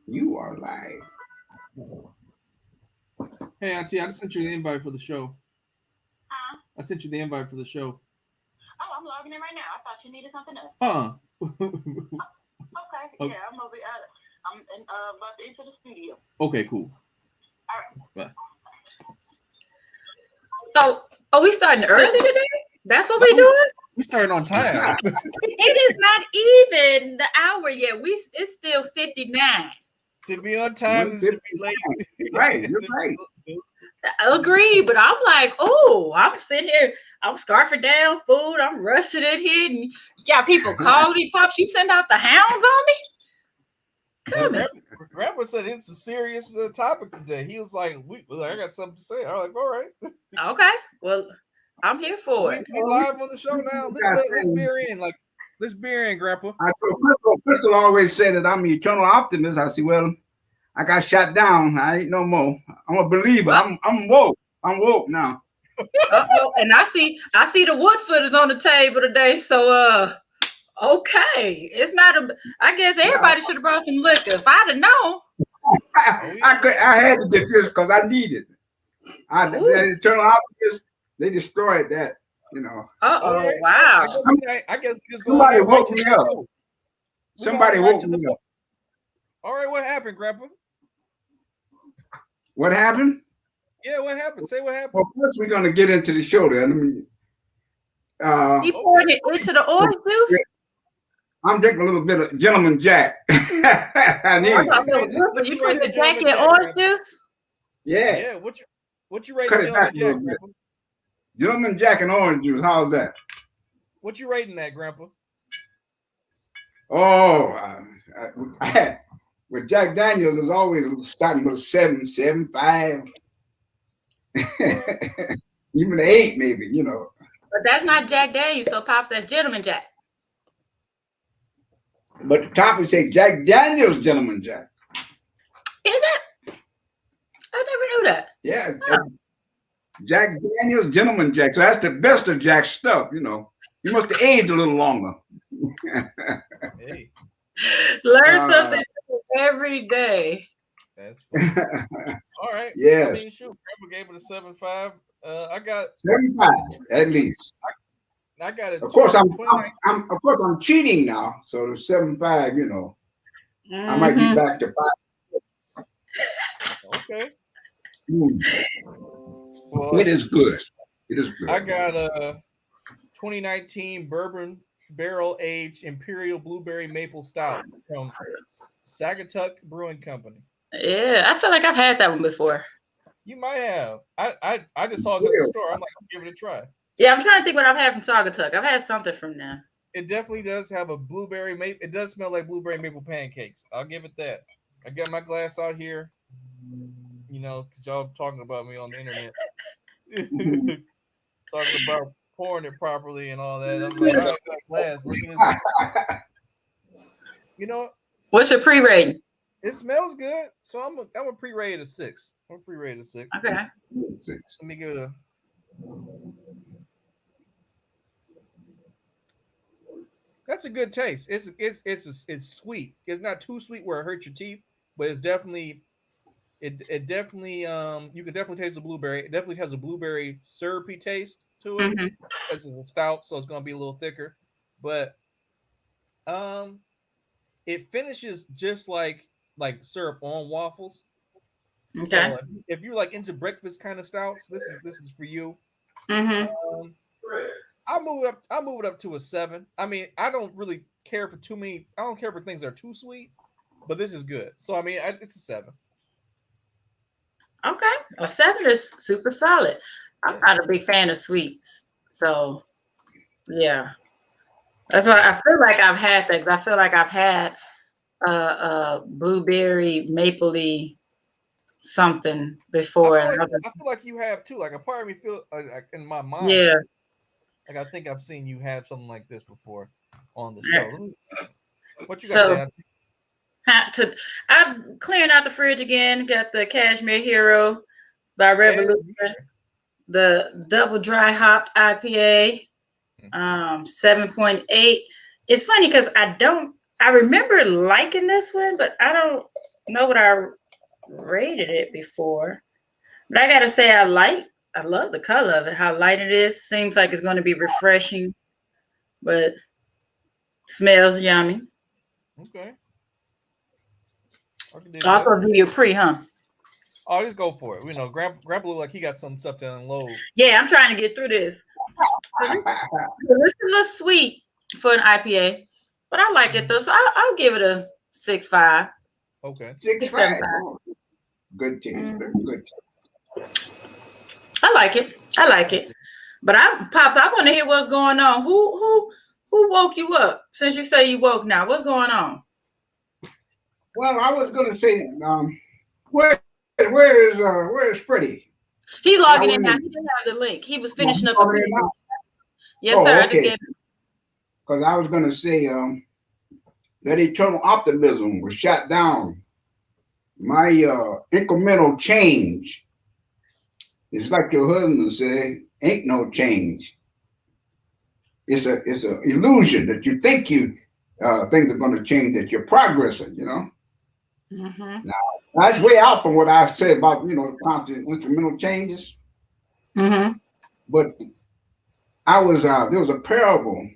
You are live. Hey, Auntie, I just sent you the invite for the show. Huh? I sent you the invite for the show. Oh, I'm logging in right now. I thought you needed something else. Huh. Okay, Okay. yeah, I'm over. I'm about to enter the studio. Okay, cool. All right. Bye. Oh, are we starting early today? That's what No, we doing? we started on time. It is not even the hour yet. It's still 59. To be on time is to be late. Right, you're right. Agreed, but I'm like, oh, I'm sitting here, I'm scarfing down food, I'm rushing in here, and you got people calling me, Pops, you send out the hounds on me? Come on. Grandpa said it's a serious topic today. He was like, I got something to say. I was like, all right. Okay, well, I'm here for it. We live on the show now. Let's beer in. Let's beer in, Grandpa. Crystal always said that I'm an eternal optimist. I said, well, I got shot down. I ain't no more. I'm a believer. I'm woke. I'm woke now. And I see the wood foot is on the table today, so okay. It's not I guess everybody should have brought some liquor. If I'd have known. I had to get this because I needed it. That eternal optimist, they destroyed that, you know. Right. Wow. I guess we just somebody woke me up. Somebody woke me up. All right, what happened, Grandpa? What happened? Yeah, what happened? Say what happened. Well, first we're gonna get into the show then. You poured it into the orange juice? I'm drinking a little bit of Gentleman Jack. I need it. You put the Jack in orange juice? Yeah. Yeah. What you rating Cut it back Gentleman Jack, Grandpa? Gentleman Jack and orange juice. How's that? What you rating that, Grandpa? Oh, with Jack Daniels is always starting with a 7, 7, 5. Even an 8, maybe, you know. But that's not Jack Daniels, so Pops, that's Gentleman Jack. But the topic say Jack Daniels Gentleman Jack. Is it? I never knew that. Yeah. Jack Daniels Gentleman Jack. So that's the best of Jack's stuff, you know. He must have aged a little longer. Hey. Learn something every day. That's funny. All right. Yeah. I mean, shoot, Grandpa gave it a 7.5. I got 75 at least. I got it. Of course, I'm cheating now. So the 75, you know, I might be back to 5. Okay. Well, it is good. It is good. I got a 2019 bourbon barrel aged Imperial Blueberry Maple Stout from Sagatuck Brewing Company. Yeah, I feel like I've had that one before. You might have. I just saw it at the store. I'm like, give it a try. Yeah, I'm trying to think what I've had from Sagatuck. I've had something from them. It definitely does have a blueberry maple. It does smell like blueberry maple pancakes. I'll give it that. I got my glass out here. You know, because y'all talking about me on the internet. Talking about pouring it properly and all that. I'm like, I got glass. Look at this. You know, what's your pre-rating? It smells good, so I'm a pre-rated a 6. I'm a pre-rated a 6. Okay. Let me give it a. That's a good taste. It's sweet. It's not too sweet where it hurts your teeth, but it's definitely. It definitely you can definitely taste the blueberry. It definitely has a blueberry syrupy taste to it. Because it's a stout, so it's gonna be a little thicker. But it finishes just like syrup on waffles. Okay. So if you're like into breakfast kind of stouts, this is for you. I'll move it up to a 7. I mean, I don't really care for too many. I don't care for things that are too sweet, but this is good. So I mean, it's a 7. Okay, a 7 is super solid. I'm not a big fan of sweets, so yeah, that's why I feel like I've had things. I feel like I've had blueberry mapley something before. I feel like you have too. Like a part of me feel like in my mind. Yeah. Like I think I've seen you have something like this before on the show. What you got? I'm clearing out the fridge again. Got the Cashmere Hero by Revolution, the double dry hopped IPA, 7.8. It's funny because I remember liking this one, but I don't know what I rated it before, but I gotta say I love the color of it. How light it is. Seems like it's going to be refreshing, but smells yummy. Okay. I can dig Also, that. give you a pre, huh? Oh, just go for it. You know, Grandpa look like he got some stuff to unload. Yeah, I'm trying to get through this. This is a little sweet for an IPA, but I like it though. So I'll give it a 6.5. Okay. 6.5. Good taste. Very good. I like it. But Pops, I want to hear what's going on. Who woke you up? Since you say you woke now, what's going on? Well, I was gonna say, where is Freddie? He's logging in now. He didn't have the link. He was finishing up. Yes, sir. Okay. I just gave him. Because I was gonna say, that eternal optimism was shot down. My incremental change is like your husband said, ain't no change. It's a illusion that you think things are going to change, that you're progressing, you know. Mm-hmm. Now that's way out from what I said about constant incremental changes. Mm-hmm. But I was there was a parable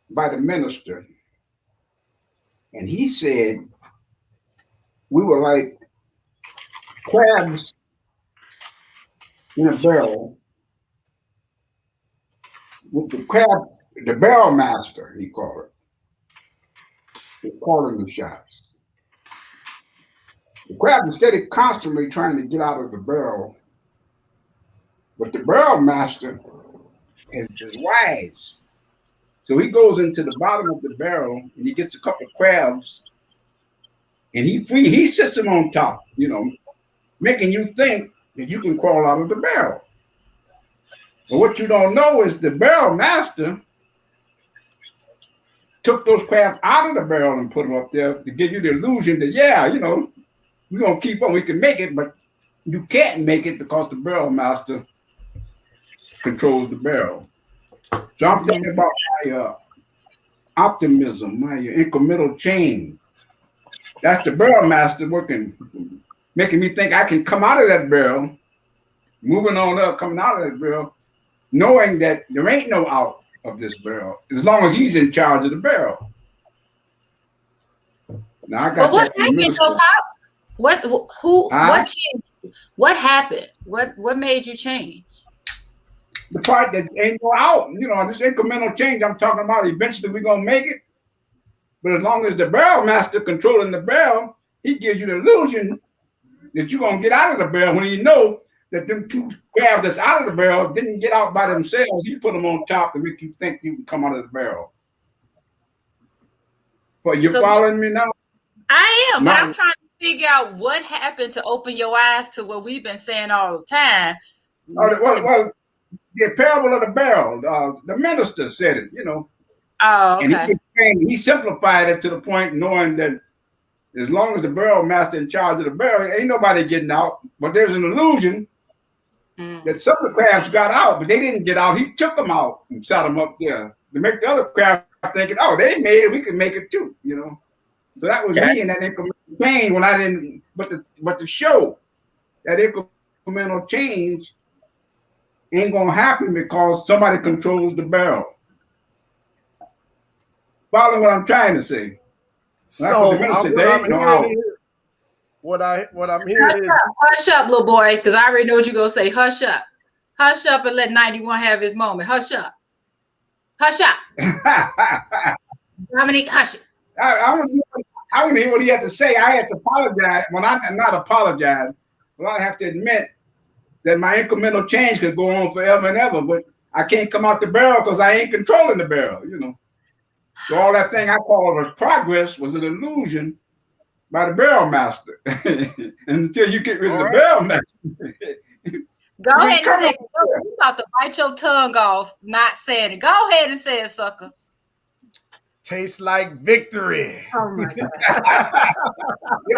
by the minister, and he said we were like crabs in a barrel with the barrel master, he called it. He's calling the shots. The crab instead of constantly trying to get out of the barrel, but the barrel master is wise. So he goes into the bottom of the barrel and he gets a couple of crabs and he sits them on top, making you think that you can crawl out of the barrel. But what you don't know is the barrel master took those crabs out of the barrel and put them up there to give you the illusion that, we're going to keep on, we can make it, but you can't make it because the barrel master controls the barrel. So I'm thinking about my optimism, my incremental change. That's the barrel master working, making me think I can come out of that barrel, moving on up, coming out of that barrel, knowing that there ain't no out of this barrel, as long as he's in charge of the barrel. Now I got what happened, Pops? What changed? What happened? What made you change? The part that ain't go out, this incremental change I'm talking about, eventually we're gonna make it. But as long as the barrel master controlling the barrel, he gives you the illusion that you're gonna get out of the barrel when you know that them two crabs that's out of the barrel didn't get out by themselves. He put them on top to make you think you can come out of the barrel. But you're following me now? I am, but I'm trying to figure out what happened to open your eyes to what we've been saying all the time. Well, the parable of the barrel, the minister said it, Oh, okay. And he simplified it to the point knowing that as long as the barrel master in charge of the barrel, ain't nobody getting out. But there's an illusion that some of the crabs got out, but they didn't get out. He took them out and set them up there to make the other crabs thinking, oh, they made it, we can make it too, So that was me in that incremental change when I didn't, but to show that incremental change ain't gonna happen because somebody controls the barrel. Follow what I'm trying to say. So what I'm hearing is hush up, little boy, because I already know what you're gonna say. Hush up and let 91 have his moment. Hush up. Dominique, hush. I want to hear what he had to say. I had to apologize. Well, I'm not apologize, but I have to admit that my incremental change could go on forever and ever, but I can't come out the barrel because I ain't controlling the barrel, So all that thing I call was progress was an illusion by the barrel master. And until you get rid of the barrel master. Go ahead and say it. You're about to bite your tongue off not saying it. Go ahead and say it, sucker. Tastes like victory. Oh my God.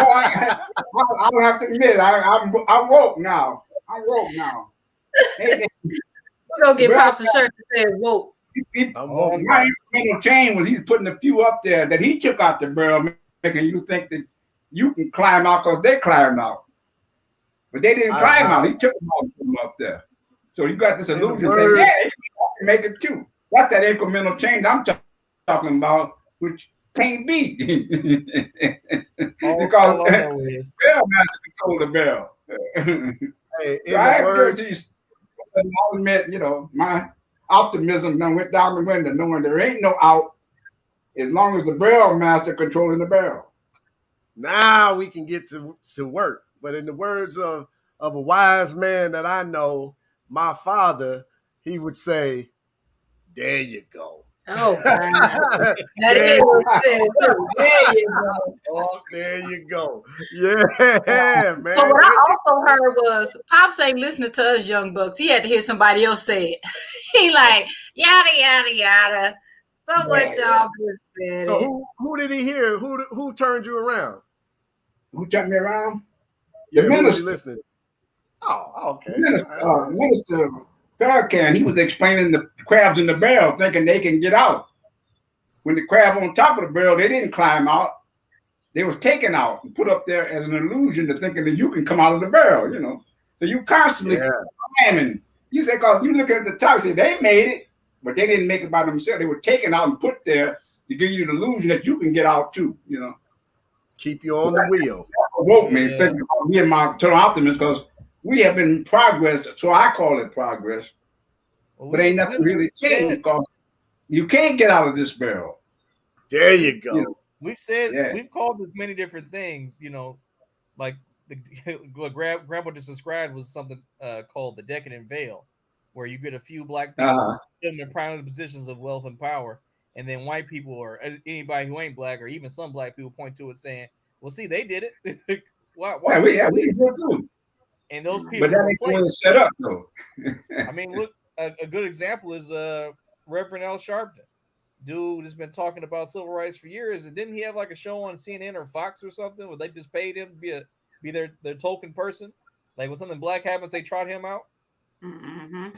I don't have to admit, I'm woke now. I'm woke now. Hey, we're gonna get Pops a shirt that says woke. My incremental change was he's putting a few up there that he took out the barrel, making you think that you can climb out because they climbed out. But they didn't climb out. He took them all from up there. So you got this illusion that, yeah, I can make it too. That's that incremental change I'm talking about, which can't be. Because Bell master control the bell. Hey, So I have to these, I'll admit, my optimism done went down the window, knowing there ain't no out as long as the barrel master controlling the barrel. Now we can get to work. But in the words of a wise man that I know, my father, he would say, "There you go." Oh, God. That is what it said. There you go. Oh, there you go. Yeah, man. So what I also heard was Pops ain't listening to us young bucks. He had to hear somebody else say it. He like, yada, yada, yada. So what y'all just said. So who did he hear? Who turned you around? Who turned me around? The minister. Listening. Oh, okay. Minister Farrakhan, he was explaining the crabs in the barrel, thinking they can get out. When the crab on top of the barrel, they didn't climb out. They was taken out and put up there as an illusion to thinking that you can come out of the barrel, So you constantly climbing. You say, because you look at the top, you say they made it, but they didn't make it by themselves. They were taken out and put there to give you the illusion that you can get out too, Keep you on the wheel. That awoke me thinking about me and my total optimist, because we have been progress, so I call it progress. But ain't nothing really changed because you can't get out of this barrel. There you go. We've called this many different things, like what Grandpa just described was something called the Decadent Veil, where you get a few black people in prominent positions of wealth and power, and then white people or anybody who ain't black or even some black people point to it saying, well, see, they did it. why we do. And those people, but that ain't the way it's set up, though. I mean, look, a good example is Reverend Al Sharpton. Dude has been talking about civil rights for years, and didn't he have like a show on CNN or Fox or something where they just paid him to be their token person? Like when something black happens, they trot him out. Mm-hmm.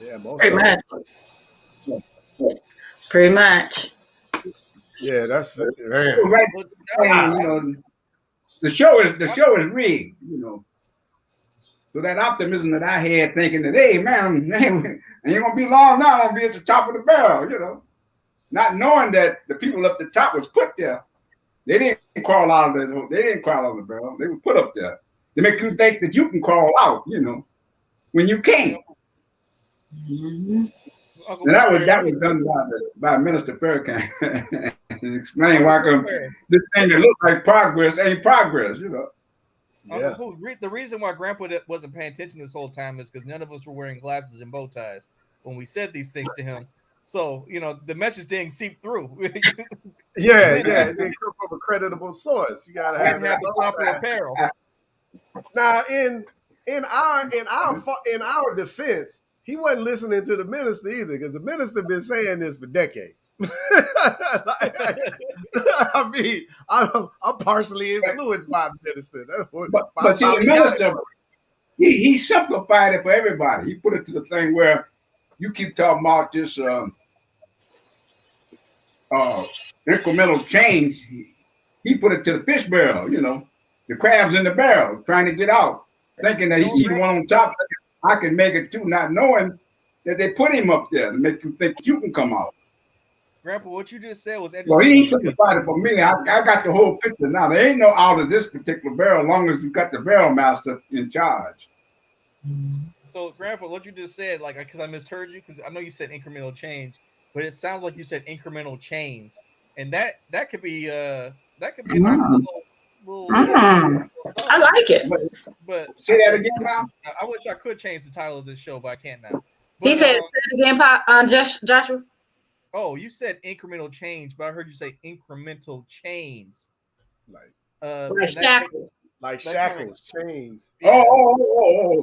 Yeah, pretty much. Yeah, that's right. The show is rigged, So that optimism that I had, thinking that, hey man, ain't gonna be long now, I'm gonna be at the top of the barrel, not knowing that the people up the top was put there. They didn't crawl out of the barrel. They were put up there. They make you think that you can crawl out, when you can't. Mm-hmm. And that was done by Minister Farrakhan. And explain why this thing that looks like progress ain't progress, Yeah. The reason why Grandpa wasn't paying attention this whole time is because none of us were wearing glasses and bow ties when we said these things to him. So, the message didn't seep through. It didn't come from a creditable source. You gotta have the proper apparel. Now, in our defense, he wasn't listening to the minister either, because the minister been saying this for decades. I mean, I'm partially influenced by the minister. But see, the minister, he simplified it for everybody. He put it to the thing where you keep talking about this incremental change. He put it to the fish barrel, the crabs in the barrel trying to get out, thinking that he see the one on top. I can make it too, not knowing that they put him up there to make you think you can come out. Grandpa, what you just said was interesting. Well, he simplified it for me. I got the whole picture now. There ain't no out of this particular barrel, as long as you got the barrel master in charge. So, Grandpa, what you just said, like, because I misheard you, because I know you said incremental change, but it sounds like you said incremental chains, and that could be a nice little I like it. But say that again now. I wish I could change the title of this show, but I can't now. But, he said it again, Joshua. Oh, you said incremental change, but I heard you say incremental chains. Like shackles. Like shackles, chains. Oh.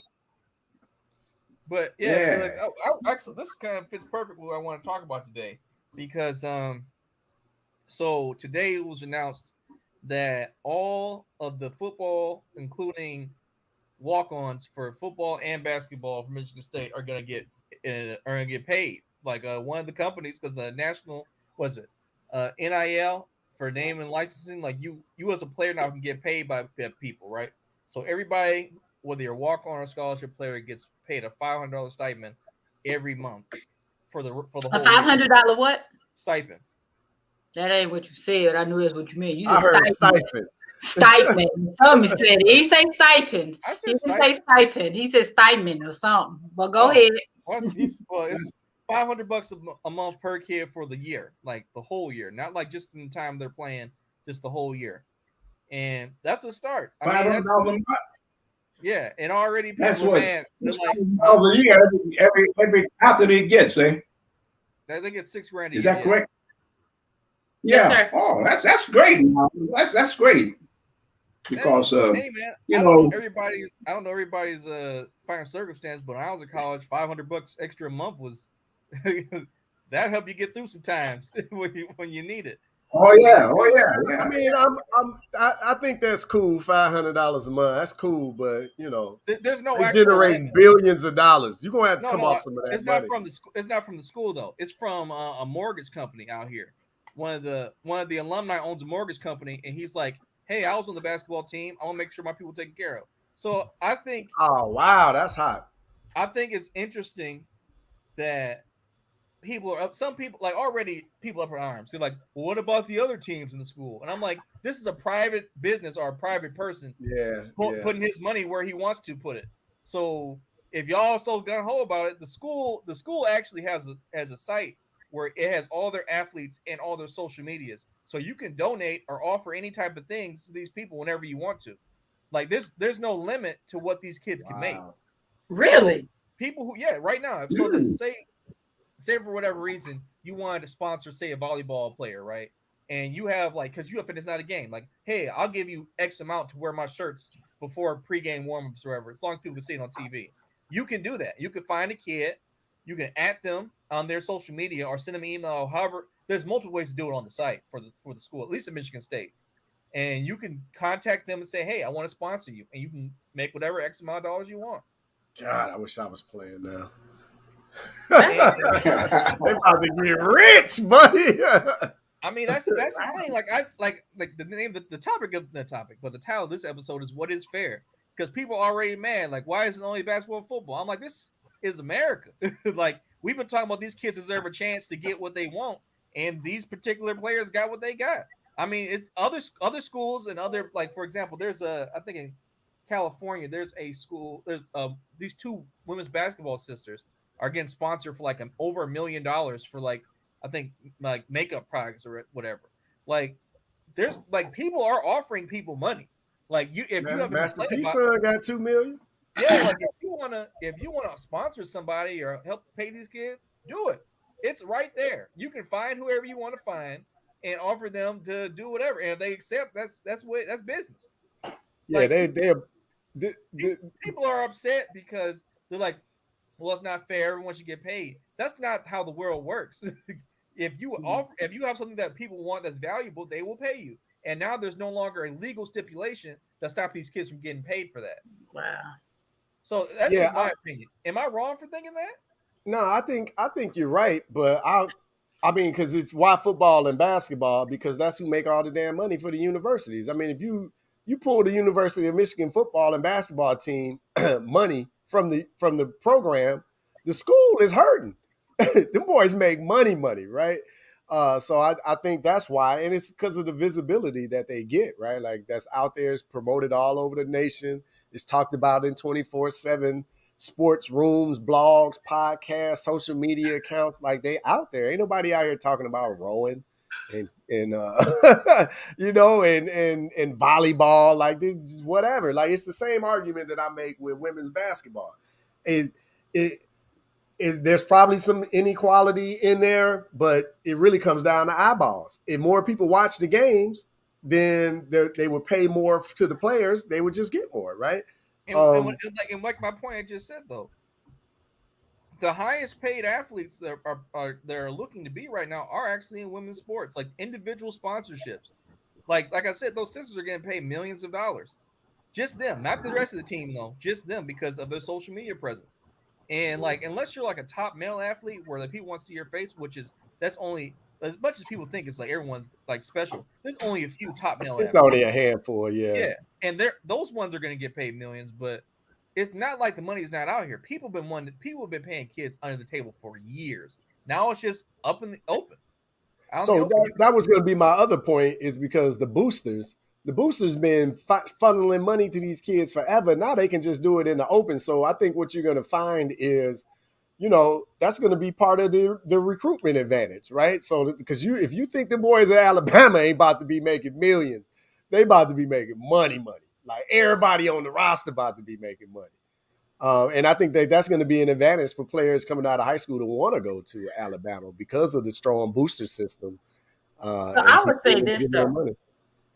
But actually, this kind of fits perfectly what I want to talk about today, because so today it was announced that all of the football, including walk-ons for football and basketball for Michigan State, are gonna get paid. Like one of the companies, because the national NIL for name and licensing, like you as a player now can get paid by people, right? So everybody, whether you're a walk-on or scholarship player, gets paid a $500 stipend every month for the A whole year. $500 what? Stipend. That ain't what you said. I knew that's what you meant. You said I heard stipend. stipend. Stipend. Somebody said it. He didn't say stipend. I He said didn't say stipend. stipend. He said stipend or something. But go Oh. ahead. Well, it's $500 a month per kid for the year, like the whole year, not like just in the time they're playing, just the whole year. And that's a start. I mean, that's $500 a month. yeah, and already people That's are what mad. They're like, $6,000 a year every athlete gets, eh? they get $6,000 a year. Is that correct? Yes, Yeah. sir. Oh, that's great. That's great. Because Hey man, you I know- don't know everybody's final circumstance, but when I was in college, $500 extra a month was that helped you get through some times when you need it. oh yeah. I mean, I think that's cool. $500 a month, that's cool. But you know, There's no they're actual generating limit. billions of dollars. You're gonna have to No, come no, off some of that It's money. not from the school. It's not from the school though. It's from a mortgage company out here. One of the alumni owns a mortgage company, and he's like, "Hey, I was on the basketball team. I want to make sure my people taken care of." So I think Oh wow, that's hot. it's interesting that people are up. Some people like already people up in arms. They're like, well, "What about the other teams in the school?" And I'm like, "This is a private business or a private person Yeah, putting his money where he wants to put it." So if y'all so gung ho about it, the school actually has a site where it has all their athletes and all their social medias, so you can donate or offer any type of things to these people whenever you want to. Like there's no limit to what these kids can make. Wow. Really? People who right now, so say for whatever reason you wanted to sponsor, say, a volleyball player, right? And you have because it's not a game, like, hey, I'll give you X amount to wear my shirts before pregame warmups or whatever, as long as people can see it on TV. You can do that. You can find a kid, you can at them on their social media or send them an email. However, there's multiple ways to do it on the site for the school, at least in Michigan State. And you can contact them and say, hey, I want to sponsor you, and you can make whatever X amount of dollars you want. God, I wish I was playing now. And, They about to get rich, buddy. I mean, that's the thing. Like the name, the topic of the topic, but the title of this episode is "What is Fair?" Because people are already mad. Like, why is it only basketball and football? I'm like, this is America. Like, we've been talking about these kids deserve a chance to get what they want, and these particular players got what they got. I mean, it's other schools and other, like, for example, there's I think in California, there's a school. There's these two women's basketball sisters are getting sponsored for like over $1 million for I think like makeup products or whatever. Like, there's people are offering people money. Like, you have Master P son got $2 million. Yeah, like if you wanna sponsor somebody or help pay these kids, do it. It's right there. You can find whoever you want to find and offer them to do whatever. And if they accept, that's business. Yeah, Like, people are upset because they're like, well, it's not fair. Everyone should get paid. That's not how the world works. If you have something that people want that's valuable, they will pay you. And now there's no longer a legal stipulation that stops these kids from getting paid for that. Wow. So that's just my opinion. Am I wrong for thinking that? No, I think you're right, but I mean, because it's why football and basketball, because that's who make all the damn money for the universities. I mean, if you pull the University of Michigan football and basketball team money from the program, the school is hurting. Them boys make money, right? So I think that's why, and it's because of the visibility that they get, right? Like, that's out there, it's promoted all over the nation. It's talked about in 24/7 sports rooms, blogs, podcasts, social media accounts. Like, they out there. Ain't nobody out here talking about rowing and you know, and volleyball, like, this, whatever. Like, it's the same argument that I make with women's basketball. There's probably some inequality in there, but it really comes down to eyeballs. If more people watch the games, then they would pay more to the players. They would just get more, right? And like my point I just said, though, the highest paid athletes that are looking to be right now are actually in women's sports, like individual sponsorships. Like I said, those sisters are getting paid millions of dollars. Just them, not the rest of the team, though. Just them, because of their social media presence. And like, unless you're like a top male athlete where the people want to see your face, that's only as much as people think it's like everyone's like special, there's only a few top male It's athletes. only a handful, Yeah, and those ones are going to get paid millions, but it's not like the money's not out here. People have been paying kids under the table for years. Now it's just up in the open. Out in the So open. that was going to be my other point, is because the boosters been funneling money to these kids forever. Now they can just do it in the open. So I think what you're going to find is, that's going to be part of the recruitment advantage, right? So because if you think the boys at Alabama ain't about to be making millions, they about to be making money. Like everybody on the roster about to be making money. And I think that's going to be an advantage for players coming out of high school to want to go to Alabama because of the strong booster system. So And I would people say will this give them though. money.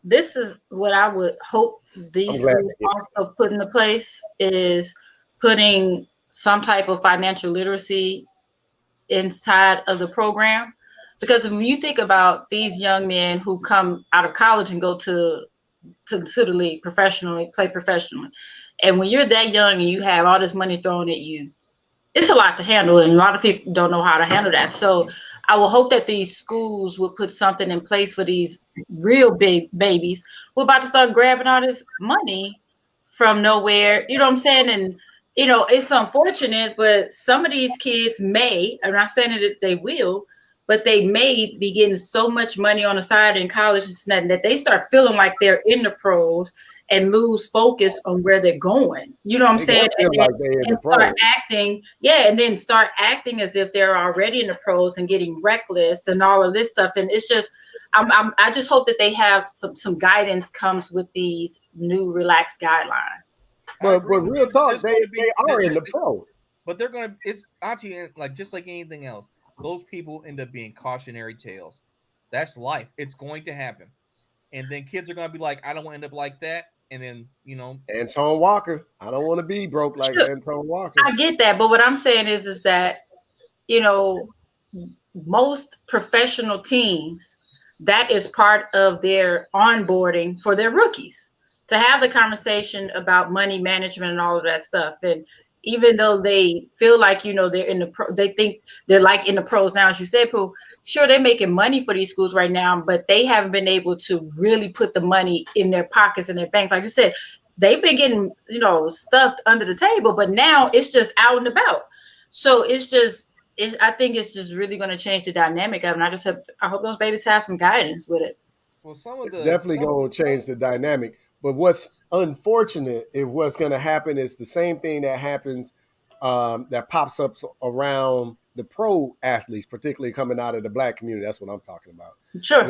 This is what I would hope I'm these glad schools to hear. also put into place is putting some type of financial literacy inside of the program. Because when you think about these young men who come out of college and go to the league professionally, play professionally, and when you're that young and you have all this money thrown at you, it's a lot to handle, and a lot of people don't know how to handle that. So I will hope that these schools will put something in place for these real big babies who are about to start grabbing all this money from nowhere. You know what I'm saying? And it's unfortunate, but some of these kids may, I'm not saying that they will, but they may be getting so much money on the side in college and that they start feeling like they're in the pros and lose focus on where they're going. You know what I'm They saying? gonna feel like they in the pros. And then start acting as if they're already in the pros and getting reckless and all of this stuff. And it's just, I just hope that they have some guidance comes with these new relaxed guidelines. But real talk, they are in the pros. But they're going to, it's Auntie, like just like anything else, those people end up being cautionary tales. That's life. It's going to happen. And then kids are going to be like, I don't want to end up like that. And then, Antoine Walker. I don't want to be broke like Antoine Walker. I get that. But what I'm saying is that, most professional teams, that is part of their onboarding for their rookies to have the conversation about money management and all of that stuff. And even though they feel like, they're in the pro, they think they're like in the pros now, as you said, Pooh, sure, they're making money for these schools right now, but they haven't been able to really put the money in their pockets and their banks. Like you said, they've been getting, stuffed under the table, but now it's just out and about. So I think it's just really going to change the dynamic of it. And I hope those babies have some guidance with it. Well, it's definitely going to change the dynamic. But what's unfortunate is what's going to happen is the same thing that happens that pops up around the pro athletes, particularly coming out of the Black community. That's what I'm talking about. Sure.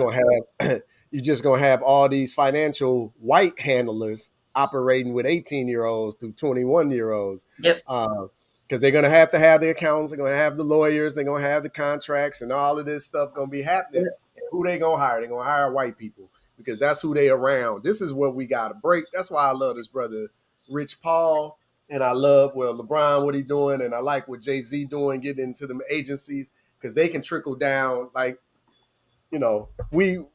You're just going to have all these financial white handlers operating with 18-year-olds to 21-year-olds. Yep. Because they're going to have the accountants, they're going to have the lawyers, they're going to have the contracts, and all of this stuff going to be happening. And who they going to hire? They're going to hire white people because that's who they around. This is what we got to break. That's why I love this brother, Rich Paul, and I love, LeBron, what he doing, and I like what Jay-Z doing, getting into them agencies because they can trickle down. Like, we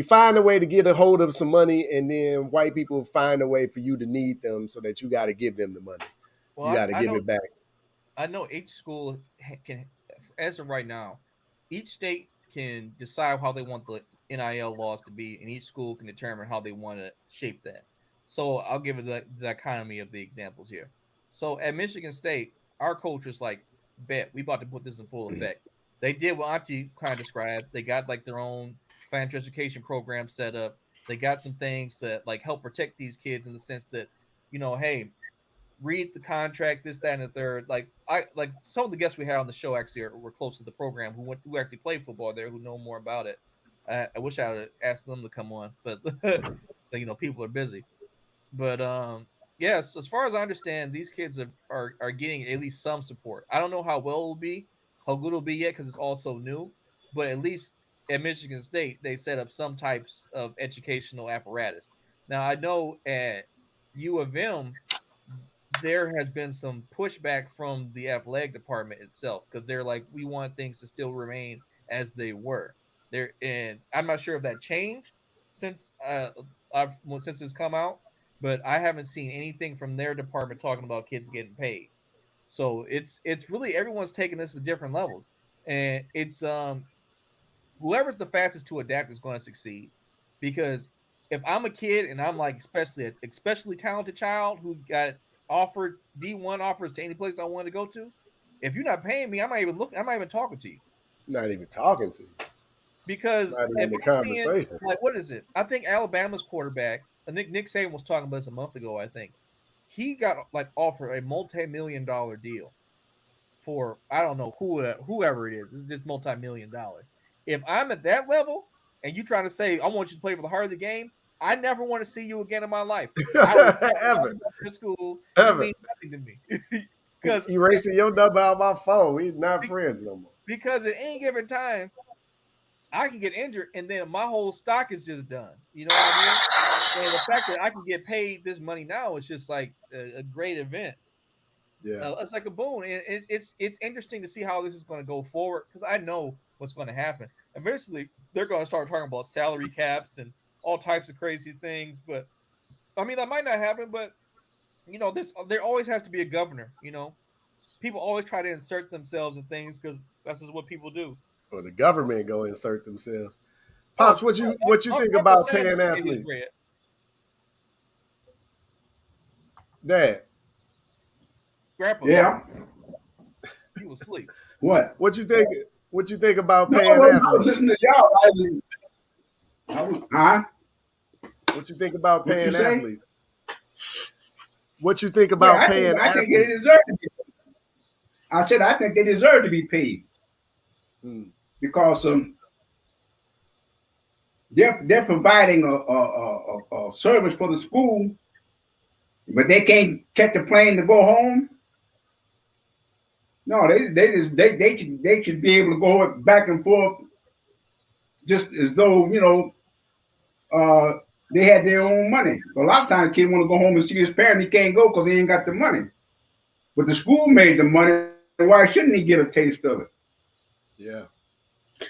find a way to get a hold of some money, and then white people find a way for you to need them so that you got to give them the money. Well, you got to give it back. I know each school can, as of right now, each state can decide how they want the NIL laws to be, and each school can determine how they want to shape that. So I'll give it the economy of the examples here. So at Michigan State, our coach was like, bet, we about to put this in full effect. They did what Auntie kind of described. They got like their own financial education program set up. They got some things that like help protect these kids in the sense that, hey, read the contract, this, that, and the third. Like some of the guests we had on the show actually were close to the program who actually played football there, who know more about it. I wish I would asked them to come on, but people are busy. But yes, as far as I understand, these kids are getting at least some support. I don't know how well it'll be, how good it'll be yet, because it's also new. But at least at Michigan State, they set up some types of educational apparatus. Now I know at U of M, there has been some pushback from the athletic department itself because they're like, we want things to still remain as they were. There, and I'm not sure if that changed since since it's come out, but I haven't seen anything from their department talking about kids getting paid. So it's really everyone's taking this to different levels, and it's whoever's the fastest to adapt is going to succeed. Because if I'm a kid and I'm like especially talented child who got offered D1 offers to any place I wanted to go to, if you're not paying me, I'm not even talking to you. Not even talking to you. Because Not even if the I'm seeing, conversation. like, what is it? I think Alabama's quarterback, Nick Saban was talking about this a month ago. I think he got like offered a multi-million-dollar deal for I don't know whoever it is. It's just multi-million-dollars. If I'm at that level and you trying to say I want you to play for the heart of the game, I never want to see you again in my life. I will Ever. to school. You Ever. mean nothing to me. Because Erasing your number out my phone. We're not friends no more. Because at any given time, I can get injured and then my whole stock is just done. You know what I mean? And the fact that I can get paid this money now is just like a great event. Yeah. It's like a boon, and it's interesting to see how this is going to go forward because I know what's going to happen. Eventually, they're going to start talking about salary caps and all types of crazy things. But I mean, that might not happen. But you know, there always has to be a governor. You know, people always try to insert themselves in things because that's just what people do. Or the government go insert themselves. Oh, Pops, what you think Uncle about Sam paying just ate his athletes? bread. Dad, Grandpa, Yeah. you was asleep. What? what you think? What you think about No, paying I was athletes? listening to y'all. Huh? What you think about What you paying say? athletes? What you think Yeah, about I paying think they athletes? deserve to be. I said I think they deserve to be paid Hmm. because they're providing a service for the school, but they can't catch a plane to go home. No, they should be able to go back and forth just as though they had their own money. A lot of times, kids want to go home and see his parent. He can't go because he ain't got the money. But the school made the money. Why shouldn't he get a taste of it? Yeah.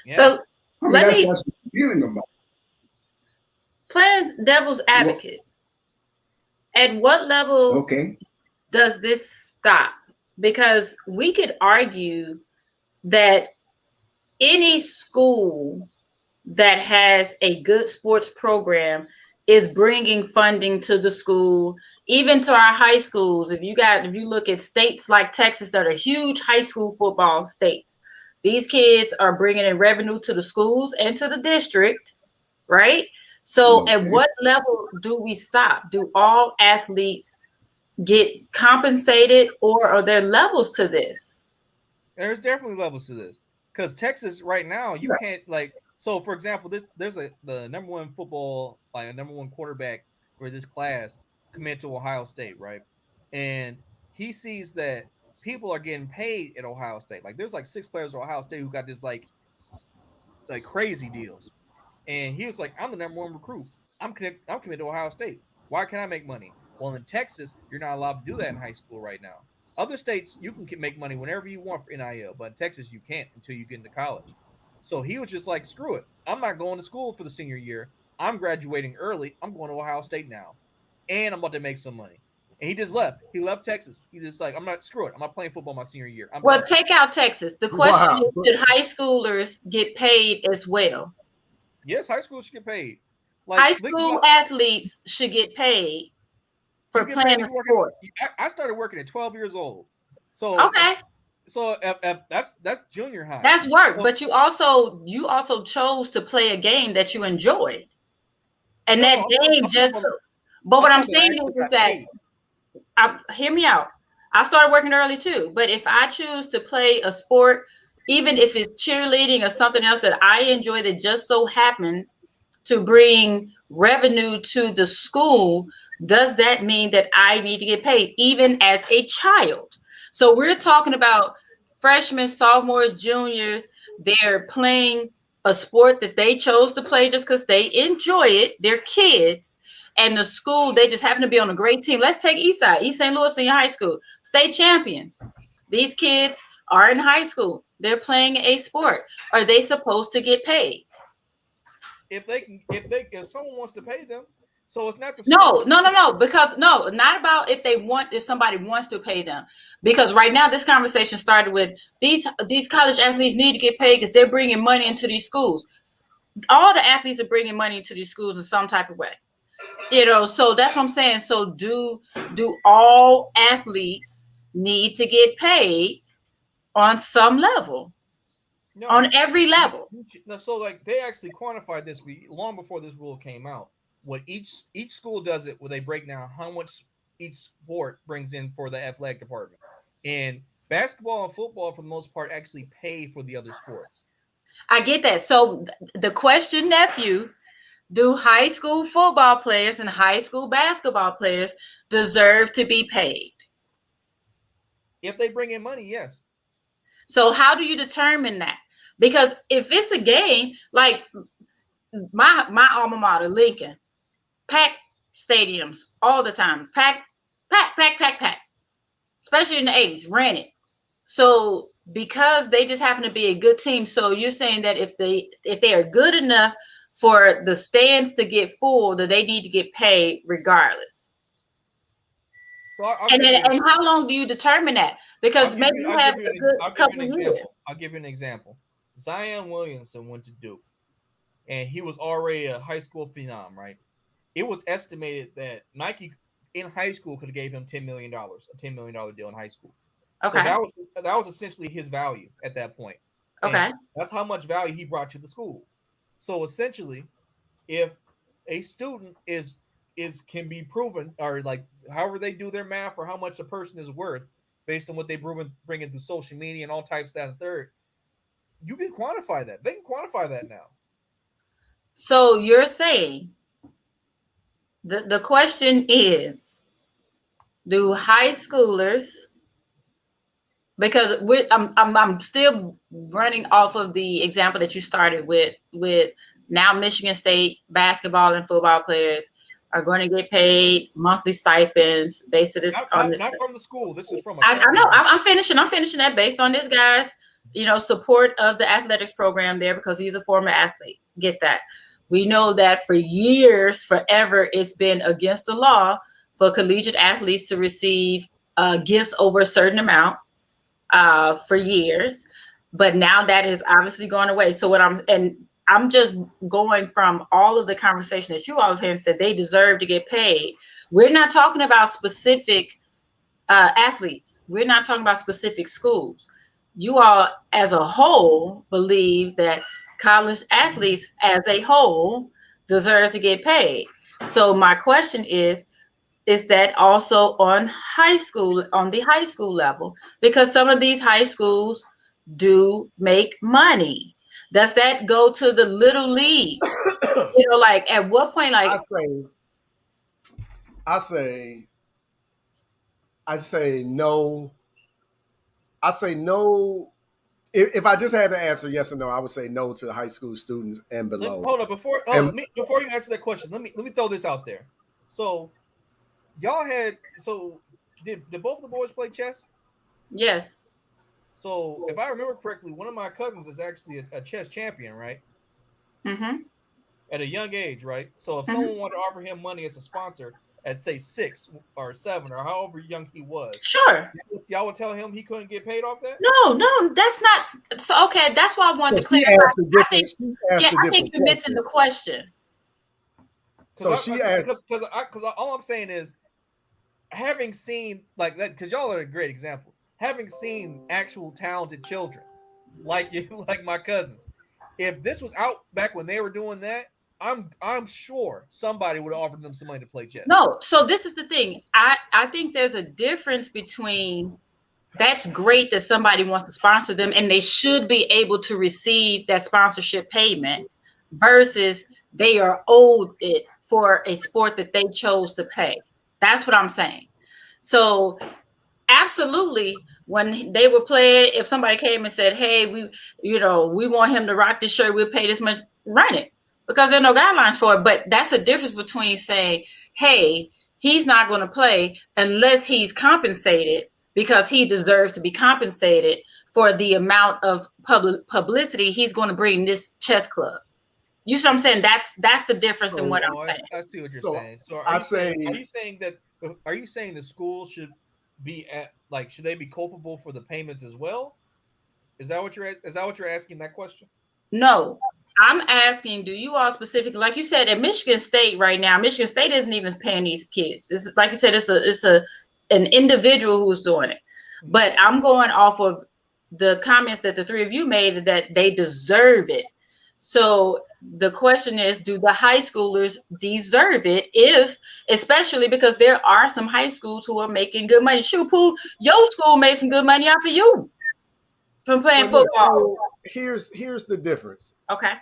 Yeah. So I mean, let me that's what I'm feeling about. play devil's advocate. At what level Okay. does this stop? Because we could argue that any school that has a good sports program is bringing funding to the school, even to our high schools. If you look at states like Texas that are huge high school football states, these kids are bringing in revenue to the schools and to the district, right? So Okay. at what level do we stop? Do all athletes get compensated, or are there levels to this? There's definitely levels to this because Texas right now you Yeah. can't like. So for example, there's the number one football like a number one quarterback for this class committed to Ohio State, right? And he sees that people are getting paid at Ohio State. Like there's like 6 players at Ohio State who got this like crazy deals, and he was like, "I'm the number one recruit. I'm committed to Ohio State. Why can't I make money?" Well, in Texas, you're not allowed to do that in high school right now. Other states, you can make money whenever you want for NIL, but in Texas, you can't until you get into college. So he was just like, "Screw it. I'm not going to school for the senior year. I'm graduating early. I'm going to Ohio State now, and I'm about to make some money." And he just left. He left Texas. He's just like, "I'm not screw it. I'm not playing football my senior year. I'm Well, done." take out Texas. The question Wow. is, should high schoolers get paid as well? Yes, high school should get paid. High Like think school about athletes should get paid for you get paid playing if a you're working. sport. I started working at 12 years old. So Okay, that's junior high. that's work, So, but you also chose to play a game that you enjoyed, and no, that no, game just. But what I'm I'm talking about saying I actually is got that paid. hear me out. I started working early too, but if I choose to play a sport, even if it's cheerleading or something else that I enjoy that just so happens to bring revenue to the school, does that mean that I need to get paid even as a child? So we're talking about freshmen, sophomores, juniors. They're playing a sport that they chose to play just because they enjoy it. They're kids. And the school, they just happen to be on a great team. Let's take Eastside, East St. Louis Senior High School, state champions. These kids are in high school. They're playing a sport. Are they supposed to get paid? If someone wants to pay them, So it's not the No. Because no, not about if somebody wants to pay them. Because right now this conversation started with these college athletes need to get paid because they're bringing money into these schools. All the athletes are bringing money into these schools in some type of way. So that's what I'm saying. So do all athletes need to get paid on some level? No. On every level. No, so like they actually quantified this long before this rule came out. What each school does it where they break down how much each sport brings in for the athletic department. And basketball and football, for the most part, actually pay for the other sports. I get that. So the question, nephew, do high school football players and high school basketball players deserve to be paid? If they bring in money, yes. So how do you determine that? Because if it's a game, like my alma mater, Lincoln, packed stadiums all the time, pack, especially in the 80s, ran it. So because they just happen to be a good team, so you're saying that if they are good enough for the stands to get full, that they need to get paid regardless. So and how long do you determine that? Because maybe you have a good couple of years. I'll give you an example. Zion Williamson went to Duke, and he was already a high school phenom, right? It was estimated that Nike in high school could have gave him $10 million, a $10 million deal in high school. Okay. So that was essentially his value at that point. Okay. And that's how much value he brought to the school. So essentially, if a student can be proven, or like however they do their math for how much a person is worth based on what they bring in through social media and all types of that and third, you can quantify that. They can quantify that now. So you're saying the question is, do high schoolers, because I'm still running off of the example that you started with now Michigan State basketball and football players are going to get paid monthly stipends based on this. Not from the school. This is from. I know. I'm finishing that based on this guy's, support of the athletics program there because he's a former athlete. Get that. We know that for years, forever, it's been against the law for collegiate athletes to receive gifts over a certain amount for years. But now that is obviously gone away. So I'm just going from all of the conversation that you all have said they deserve to get paid. We're not talking about specific athletes. We're not talking about specific schools. You all as a whole believe that college athletes as a whole deserve to get paid. So my question is that also on the high school level? Because some of these high schools do make money. Does that go to the little league? Like at what point, like I say no. I say no. If I just had to answer yes or no, I would say no to high school students and below. Hold on, before you answer that question, let me throw this out there. So y'all did both of the boys play chess? Yes. So if I remember correctly, one of my cousins is actually a chess champion, right? Mm-hmm. At a young age, right? So if someone wanted to offer him money as a sponsor at say 6 or 7 or however young he was, sure, y'all would tell him he couldn't get paid off that? No, that's not. So okay, that's why I wanted to clarify. I think you're missing the question. So she asked, because all I'm saying is, having seen like that, because y'all are a great example. Having seen actual talented children like you, like my cousins, if this was out back when they were doing that, I'm sure somebody would have offered them some money to play chess. No, so this is the thing. I think there's a difference between that's great that somebody wants to sponsor them and they should be able to receive that sponsorship payment versus they are owed it for a sport that they chose to pay. That's what I'm saying. So absolutely, when they were playing, if somebody came and said, hey, we want him to rock this shirt, we'll pay this much, run it. Because there are no guidelines for it. But that's a difference between saying, hey, he's not going to play unless he's compensated because he deserves to be compensated for the amount of publicity he's going to bring this chess club. You see what I'm saying? That's the difference in what I'm saying. I see what you're So, saying. So I say- are you saying the schools should be at, like, should they be culpable for the payments as well? Is that what you're asking that question? No, I'm asking, do you all specifically, like you said, at Michigan State right now, Michigan State isn't even paying these kids. It's like you said, it's an individual who's doing it. But I'm going off of the comments that the three of you made that they deserve it. So the question is, do the high schoolers deserve it? Especially because there are some high schools who are making good money. Shoot, Pooh, your school made some good money off of you from playing football. Here's the difference. Okay.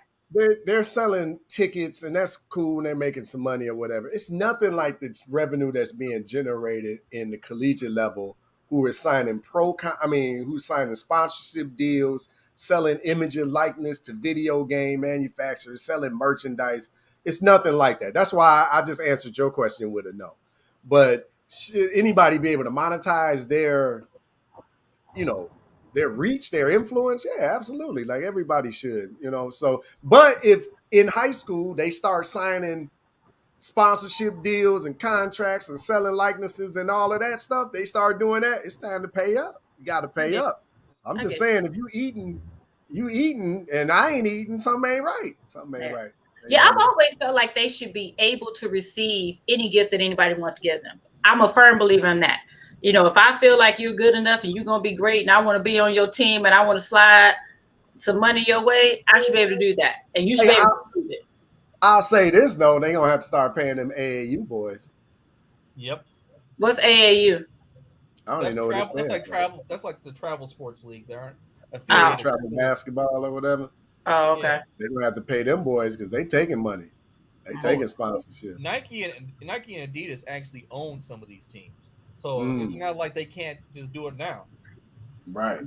They're selling tickets, and that's cool, and they're making some money or whatever. It's nothing like the revenue that's being generated in the collegiate level, who is signing who's signing sponsorship deals, selling image and likeness to video game manufacturers, selling merchandise. It's nothing like that. That's why I just answered your question with a no. But should anybody be able to monetize their reach, their influence? Yeah, absolutely. Like everybody should, So, but if in high school they start signing sponsorship deals and contracts and selling likenesses and all of that stuff, they start doing that, it's time to pay up. You got to pay up. I'm just saying, if you eating, and I ain't eating, something ain't right. Something ain't right. Yeah, I've always felt like they should be able to receive any gift that anybody wants to give them. I'm a firm believer in that. If I feel like you're good enough and you're going to be great and I want to be on your team and I want to slide some money your way, I should be able to do that. And you should be able to do it. I'll say this, though. They're going to have to start paying them AAU boys. Yep. What's AAU? I don't even know what it stands. That's like the travel sports league. They aren't affiliated. Travel basketball or whatever. Oh, okay. Yeah. They're going to have to pay them boys because they taking money. They taking sponsorship. Nike and Adidas actually own some of these teams. So it's not like they can't just do it now. Right.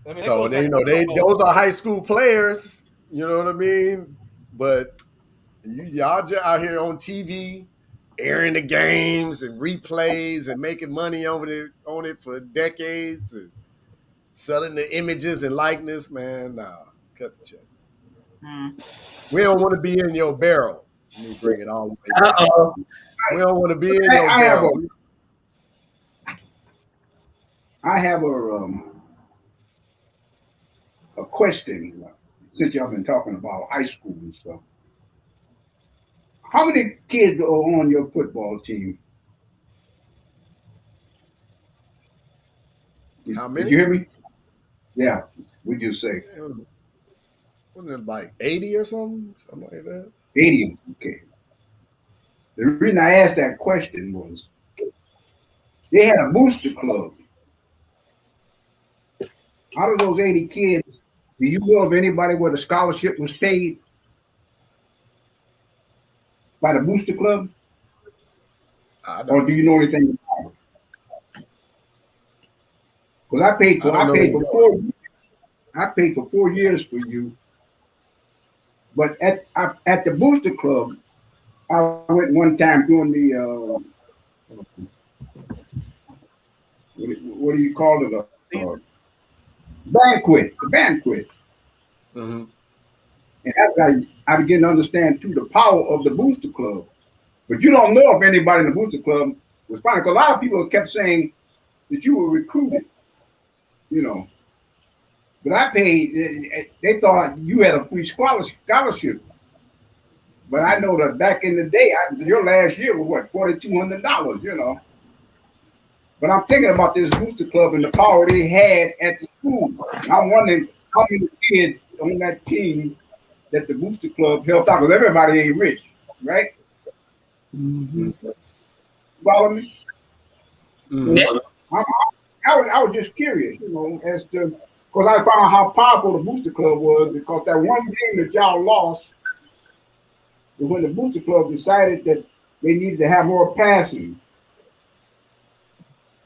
I mean, so those are high school players, you know what I mean? But y'all just out here on TV airing the games and replays and making money on it for decades and selling the images and likeness, man. Nah, cut the check. We don't want to be in your barrel. Let me bring it all the way back. We don't want to be in your barrel. I have a question, since y'all been talking about high school and stuff. How many kids are on your football team? How many? Did you hear me? Yeah. What'd you say? Wasn't it like 80 or something? Something like that? 80. Okay. The reason I asked that question was they had a booster club. Out of those 80 kids, do you know of anybody where the scholarship was paid by the booster club? Or do you know anything about it? Because I paid for 4 years for you. But at the booster club, I went one time doing the what do you call it? Banquet. Mm-hmm. And I began to understand too the power of the booster club. But you don't know if anybody in the booster club was fine, because a lot of people kept saying that you were recruited, But I paid. They thought you had a free scholarship. But I know that back in the day, your last year was what, $4,200, But I'm thinking about this booster club and the power they had at the school. And I'm wondering how many kids on that team that the booster club helped out, because everybody ain't rich, right? Mm-hmm. Follow me? Mm-hmm. I was just curious, as to, because I found how powerful the booster club was, because that one game that y'all lost was when the booster club decided that they needed to have more passing.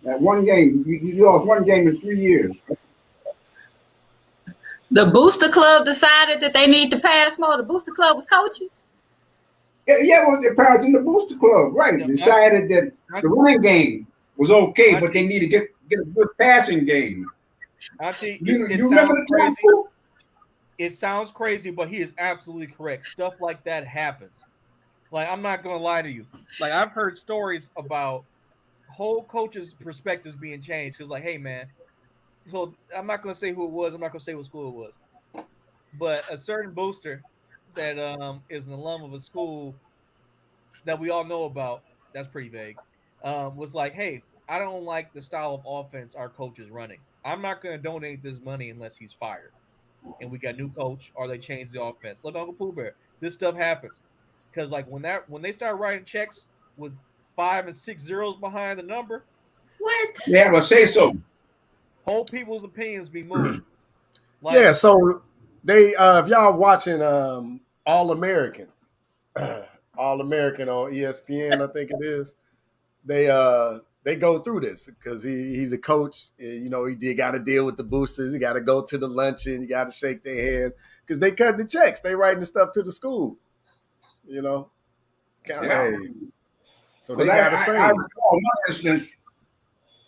That one game, you lost one game in 3 years. The booster club decided that they need to pass more. The booster club was coaching. Yeah, well, the parents in the booster club, right? Decided that the running game was okay, but they need to get a good passing game. I think you remember the time? It sounds crazy, but he is absolutely correct. Stuff like that happens. Like, I'm not gonna lie to you. Like, I've heard stories about whole coaches' perspectives being changed because, like, hey, man. So I'm not gonna say who it was. I'm not gonna say what school it was, but a certain booster that is an alum of a school that we all know about. That's pretty vague. Was like, hey, I don't like the style of offense our coach is running. I'm not gonna donate this money unless he's fired and we got a new coach or they change the offense. Look, Uncle Pooh Bear, this stuff happens because like when they start writing checks with 5 and 6 zeros behind the number, What? Yeah, but say so. whole people's opinions be moved. Like, yeah, so they if y'all watching All American on ESPN, I think it is, they go through this because he's the coach. You know, he got to deal with the boosters. You got to go to the luncheon. You got to shake their hands because they cut the checks. They writing the stuff to the school. You know, Yeah. So they got to say. I recall one instance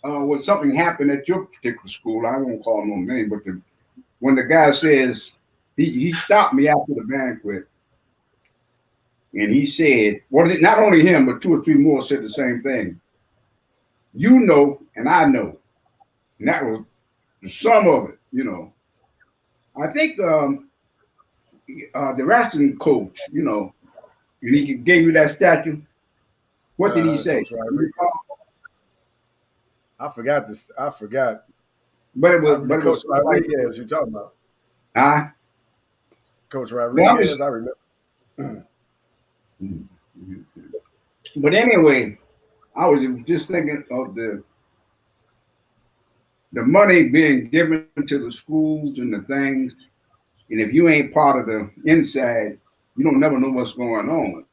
when something happened at your particular school. I won't call no name, but when the guy says he stopped me after the banquet, and he said, well, not only him, but 2 or 3 more said the same thing. You know, and I know. And that was the sum of it, you know. I think the wrestling coach, you know, and he gave you that statue. What did he say? I forgot this. I forgot. But it was Coach Rodriguez you're talking about. Huh? Coach Rodriguez, I remember. But anyway, I was just thinking of the money being given to the schools and the things, and if you ain't part of the inside, you don't never know what's going on.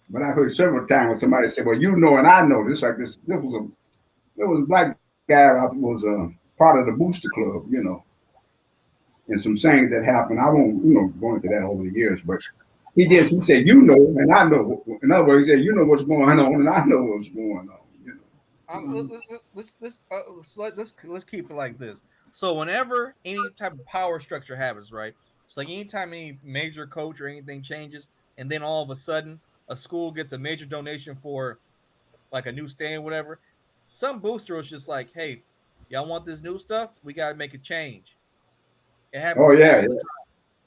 But I heard several times somebody say, "Well, you know, and I know." This like this. There was a black guy who was part of the booster club, you know, and some things that happened. I won't, you know, go into that over the years, but he did. He said, "You know, and I know." In other words, he said, "You know what's going on, and I know what's going on." You know. Let's keep it like this. So whenever any type of power structure happens, right? It's like anytime any major coach or anything changes, and then all of a sudden a school gets a major donation for like a new stadium, whatever. Some booster was just like, "Hey, y'all want this new stuff? We gotta make a change." It happens. Oh yeah.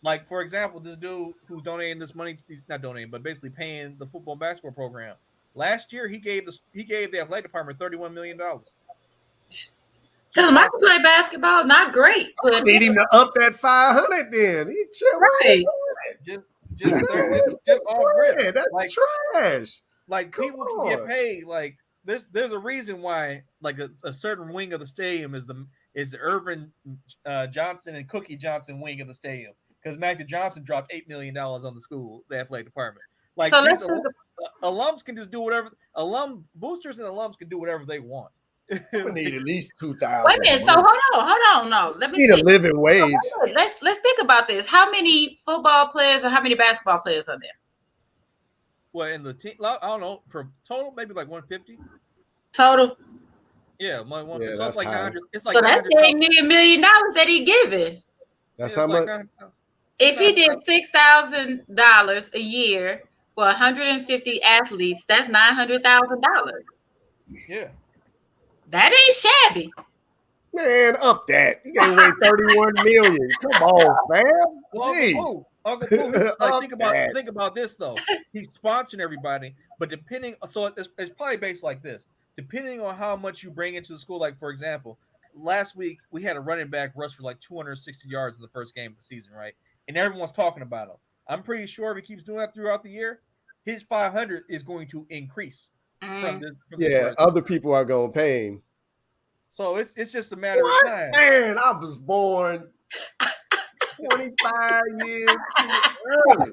Like, for example, this dude who's donating this money, he's not donating, but basically paying the football and basketball program. Last year, he gave the athletic department $31 million. Tell him I can play basketball. Not great, but I need him to up that 500. Then he chill right. Just all rip. That's like trash. Like people can get paid. Like there's a reason why like a certain wing of the stadium is the Irvin Johnson and Cookie Johnson wing of the stadium. Because Magic Johnson dropped $8 million on the school, the athletic department. Like so alums can just do whatever. Boosters and alums can do whatever they want. We need at least 2,000. Wait a minute. So hold on. No, let me need a living wage. Let's think about this. How many football players or how many basketball players are there? Well, in the team, I don't know. For total, maybe like 150. Total. Yeah, 150. Yeah, so it's like 900. It's like so that's dang near $1 million that he giving. That's how much. If he did $6,000 a year for 150 athletes, that's $900,000. Yeah, that ain't shabby. Man, up that. You gave away $31 million. Come on, man. Uncle Pooh, like, think about this though. He's sponsoring everybody, but so it's probably based like this. Depending on how much you bring into the school, like for example, last week we had a running back rush for like 260 yards in the first game of the season, right? And everyone's talking about him. I'm pretty sure if he keeps doing that throughout the year, his 500 is going to increase from this. Other people are going to pay him. So it's just a matter of time. Man, I was born 25 years early.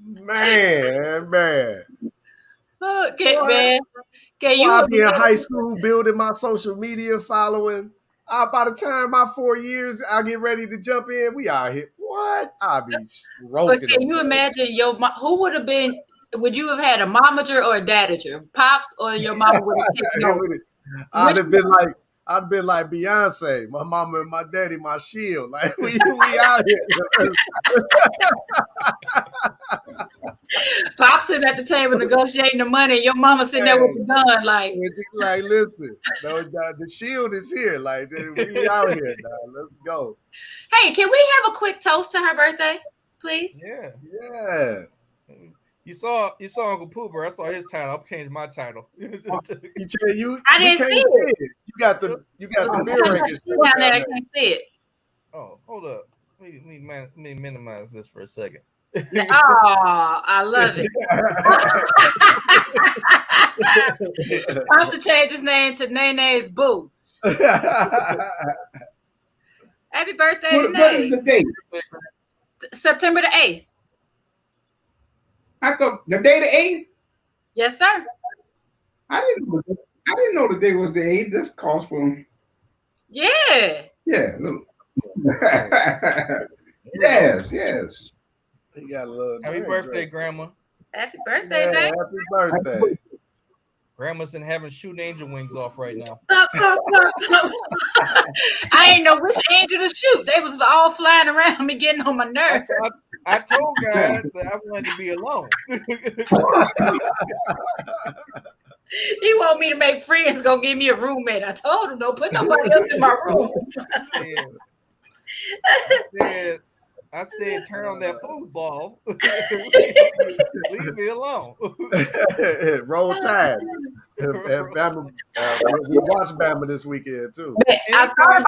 Man. Okay, man. I'll be in high school building my social media following. By the time my 4 years, I get ready to jump in. We out here. What? I'll be stroking. But can you imagine who would have been? Would you have had a momager or a dadager? Pops or your mama would have taken over? I'd have been like, I'd been like Beyonce, my mama and my daddy, my shield. Like we out here. Pop sitting at the table negotiating the money, and your mama sitting there with the gun, like, listen, no, the shield is here. Like we out here now. Let's go. hey, can we have a quick toast to her birthday, please? Yeah. You saw Uncle Pooper. I saw his title. I'll change my title. I didn't see it. You got the beer ranking down there. I can't see it. Oh, hold up. Let me minimize this for a second. Oh, I love it. Pops should change his name to Nene's Boo. Happy birthday, What Nene. is the date? September the 8th. I thought the day the 8th. Yes, sir. I didn't know the day was the 8th. This calls for. Yeah. Yeah. Look. Yes. He got a little. Happy birthday, Grandma. Happy birthday, Nene. Happy birthday. Grandma's in heaven shooting angel wings off right now. I ain't know which angel to shoot. They was all flying around me, getting on my nerves. I told God that I wanted to be alone. He want me to make friends, go give me a roommate. I told him, don't put nobody else in my room. I said, turn on that foosball. Leave me alone. Roll Tide. Bama, we watched Bama this weekend too. Anytime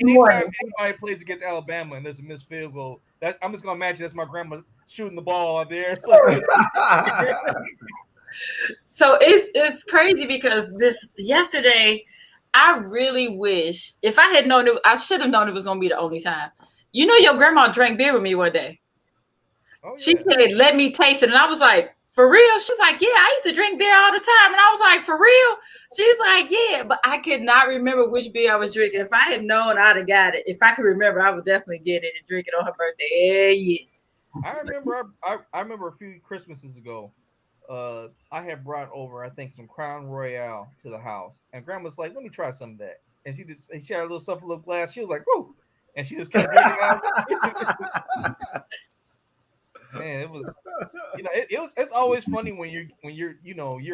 anybody plays against Alabama and there's a missed field goal, I'm just gonna imagine that's my grandma shooting the ball out there. So it's crazy because yesterday, I really wish if I had known I should have known it was gonna be the only time. You know, your grandma drank beer with me one day. Oh, yeah. She said, "Let me taste it," and I was like, "For real?" She's like, "Yeah, I used to drink beer all the time," and I was like, "For real?" She's like, "Yeah," but I could not remember which beer I was drinking. If I had known, I'd have got it. If I could remember, I would definitely get it and drink it on her birthday. Yeah. I remember a few Christmases ago. I had brought over, I think, some Crown Royale to the house, and Grandma's like, "Let me try some of that," and she had a little stuff, a little glass. She was like, "Whoa." And she just kept drinking out. Man, it was, it's always funny when you're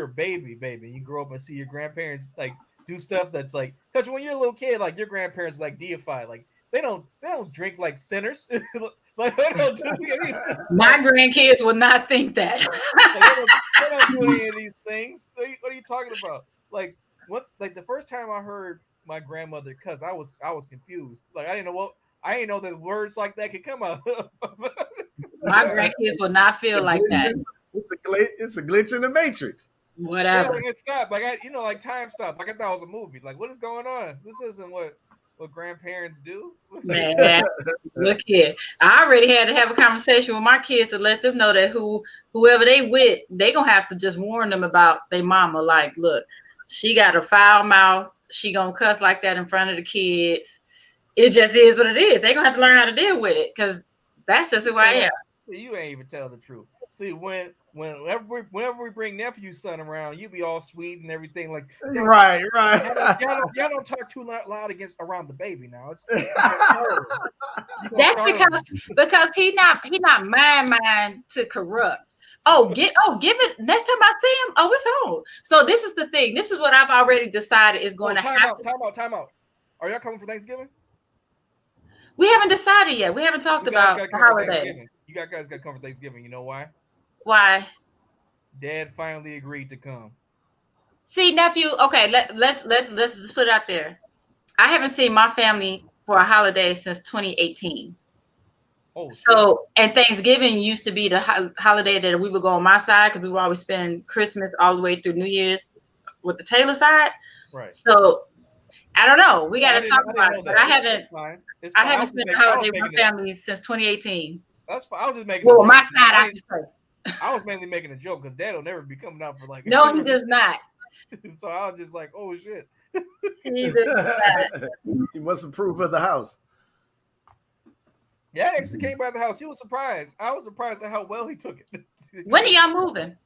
a baby. You grow up and see your grandparents like do stuff that's like, because when you're a little kid, like your grandparents like deify, like they don't drink like sinners. Like they don't do any. My grandkids would not think that. Like, they don't do any of these things. What are you talking about? Like the first time I heard my grandmother cuss, I was confused. Like I didn't know that words like that could come out. My grandkids will not feel like that. It's a glitch in the matrix. Whatever. Yeah, like it stopped. Like like time stopped. Like I thought it was a movie. Like what is going on? This isn't what grandparents do. Man, look here. I already had to have a conversation with my kids to let them know that whoever they with, they gonna have to just warn them about their mama. Like, look, she got a foul mouth. She gonna cuss like that in front of the kids. It just is what it is. They gonna have to learn how to deal with it because that's just who I am. You ain't even tell the truth. See, whenever we bring nephew's son around, you be all sweet and everything. Like right. Y'all don't talk too loud around the baby now. That's because he not mind to corrupt. Give it next time I see him. Oh, it's on. So this is the thing. This is what I've already decided is going to happen. Time out. Are y'all coming for Thanksgiving? We haven't decided yet. We haven't talked about the holiday. You guys got to come for Thanksgiving. You know why? Why? Dad finally agreed to come. See, nephew. Okay, let's just put it out there. I haven't seen my family for a holiday since 2018. Oh, so, and Thanksgiving used to be the holiday that we would go on my side because we would always spend Christmas all the way through New Year's with the Taylor side. Right. So, I don't know. We got to talk about it, but I haven't spent a holiday with my family since 2018. That's fine. I was just making. Well, my side, I should say. I was mainly making a joke because Dad will never be coming out for like. No, he does not. So I was just like, "Oh shit." He must approve of the house. Yeah, actually came by the house. He was surprised. I was surprised at how well he took it. When are y'all moving?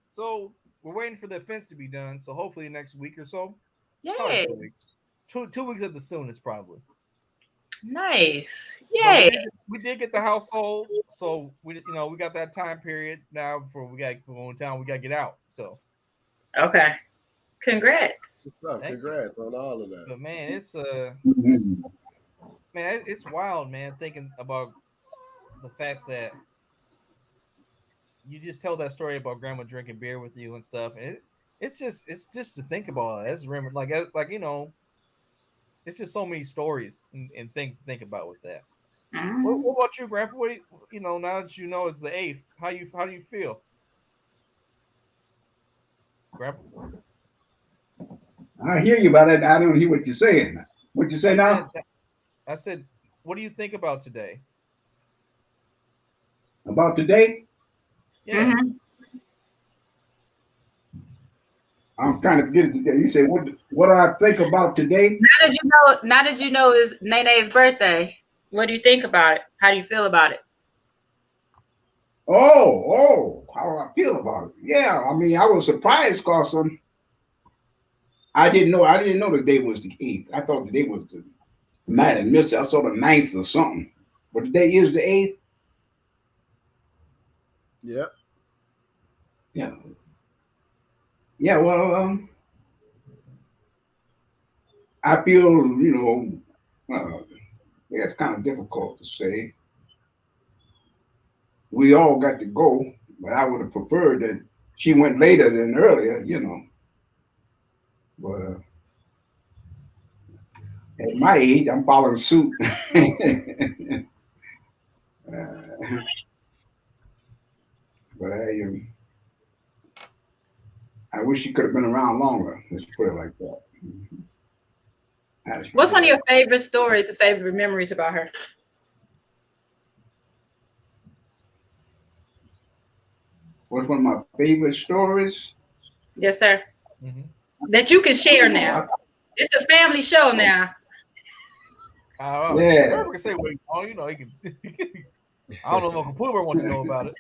So we're waiting for the fence to be done. So hopefully next week or so. Yay! 2 weeks at the soonest, probably. Nice. But Yay. we did get the household, so we got that time period now before we got to go in town. We got to get out. So Okay. Congrats. Congrats on all of that. but man, it's Mhm. man, it's wild, man. Thinking about the fact that you just tell that story about grandma drinking beer with you and stuff, and it's just to think about it. It's remember like it's just so many stories and things to think about with that. What about you, Grandpa? Now that you know it's the 8th, how do you feel, Grandpa? I hear you, but I don't hear what you're saying. What you say now? I said, what do you think about today? About today? Yeah. Mm-hmm. I'm trying to get it today. You say what do I think about today? Now that you know it's Nene's birthday, what do you think about it? How do you feel about it? Oh, how do I feel about it? Yeah, I mean, I was surprised because I didn't know the day was the 8th. I thought the day was the night and missed it. I saw the 9th or something. But today is the 8th. Yep. Yeah. Yeah, well, I feel, it's kind of difficult to say. We all got to go, but I would have preferred that she went later than earlier, But at my age, I'm following suit. But I wish she could have been around longer. Let's put it like that. What's one of your favorite stories or favorite memories about her? What's one of my favorite stories? Yes, sir. Mm-hmm. That you can share now. It's a family show now. Yeah. Grandpa can say what he can. I don't know if Uncle Poober wants to know about it.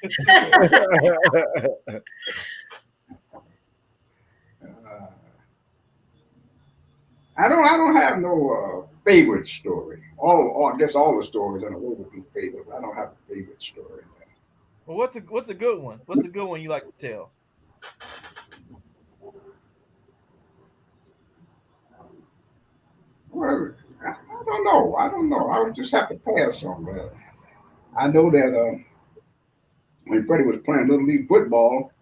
I don't have no favorite story. I guess all the stories in a way would be favorite. I don't have a favorite story. Well, what's a good one? What's a good one you like to tell? Well, I don't know. I would just have to pass on that. I know that when Freddie was playing Little League football,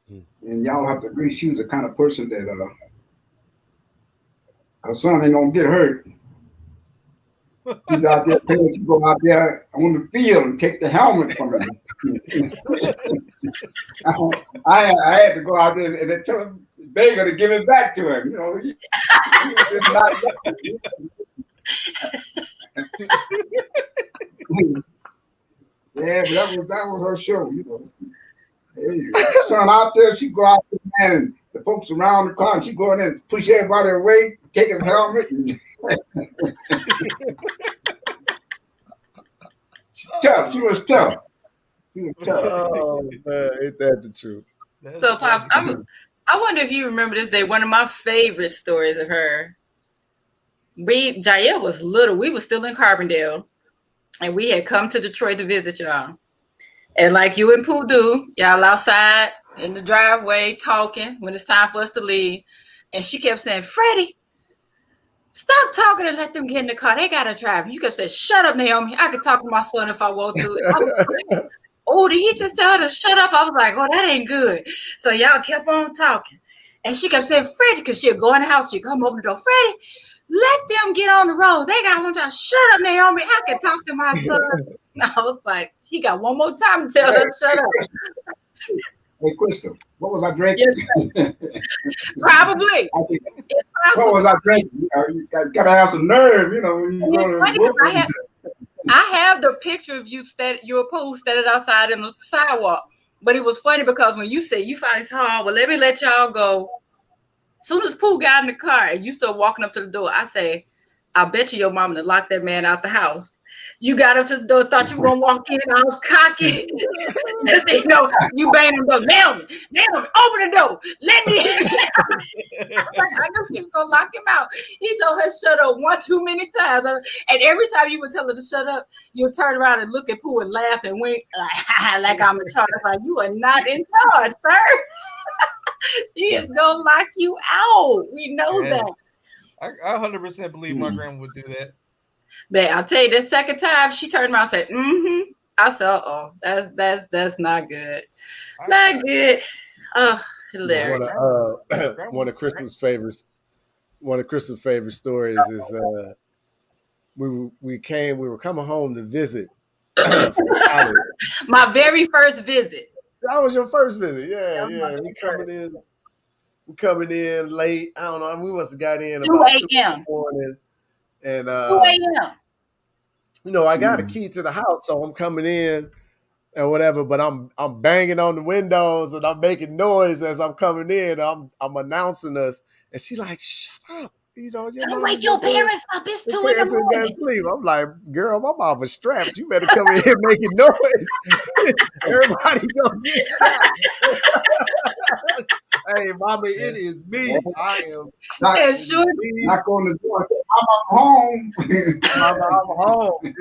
and y'all have to agree she was the kind of person that her son ain't gonna get hurt. He's out there playing to go out there on the field and take the helmet from him. I had to go out there and tell him Vega to give it back to him. He was just not. Yeah, but that was her show. Hey, son out there, she go out there, man, and the folks around the car, and she go in there and push everybody away, take his helmet. And tough. She was tough. Oh man, ain't that the truth? So, Pops, I wonder if you remember this day. One of my favorite stories of her. Jael was little. We were still in Carbondale, and we had come to Detroit to visit y'all. And like you and Pooh do, y'all outside in the driveway talking when it's time for us to leave. And she kept saying, Freddie, stop talking and let them get in the car. They got to drive. And you kept saying, shut up, Naomi. I could talk to my son if I want to. Oh, did he just tell her to shut up? I was like, oh, that ain't good. So y'all kept on talking. And she kept saying, Freddie, because she'd go in the house. She'd come open the door. Freddie, let them get on the road. They got one time. Shut up, Naomi. I can talk to my son. And I was like, he got one more time to tell her to shut up. Hey, Crystal, what was I drinking? Yes, probably. What was I drinking? You got to have some nerve, when you go to work. I have the picture of you your pool standing outside in the sidewalk. But it was funny because when you said you finally saw, well, let me let y'all go. As soon as Pooh got in the car and you start walking up to the door, I say, I bet you your mama done locked that man out the house. You got up to the door, thought you were gonna walk in all cocky. You know, you banged on the door. Naomi, open the door. Let me in. I knew she was gonna lock him out. He told her shut up one too many times. And every time you would tell her to shut up, you'll turn around and look at Pooh and laugh and wink like I'm in charge. Like, you are not in charge, sir. She is gonna lock you out. We know that. I 100% believe my grandma would do that. But I'll tell you, the second time she turned around and said, "Mm-hmm." I said, "Oh, that's not good. Not good." Oh, hilarious. One of Crystal's favorite stories is we were coming home to visit from college. My very first visit. That was your first visit, yeah. We coming in late. I don't know. We must have got in about 2 a.m. in the morning, and 2 a.m. You know, I got a key to the house, so I'm coming in and whatever. But I'm banging on the windows and I'm making noise as I'm coming in. I'm announcing us, and she like, "Shut up." You know, don't wake your parents up. It's 2 in the morning. Sleep. I'm like, girl, my mom was strapped. You better come in here making noise. Everybody gonna get shot. Hey, mama, it is me. I am knock on the door. I'm home. Mama, I'm home.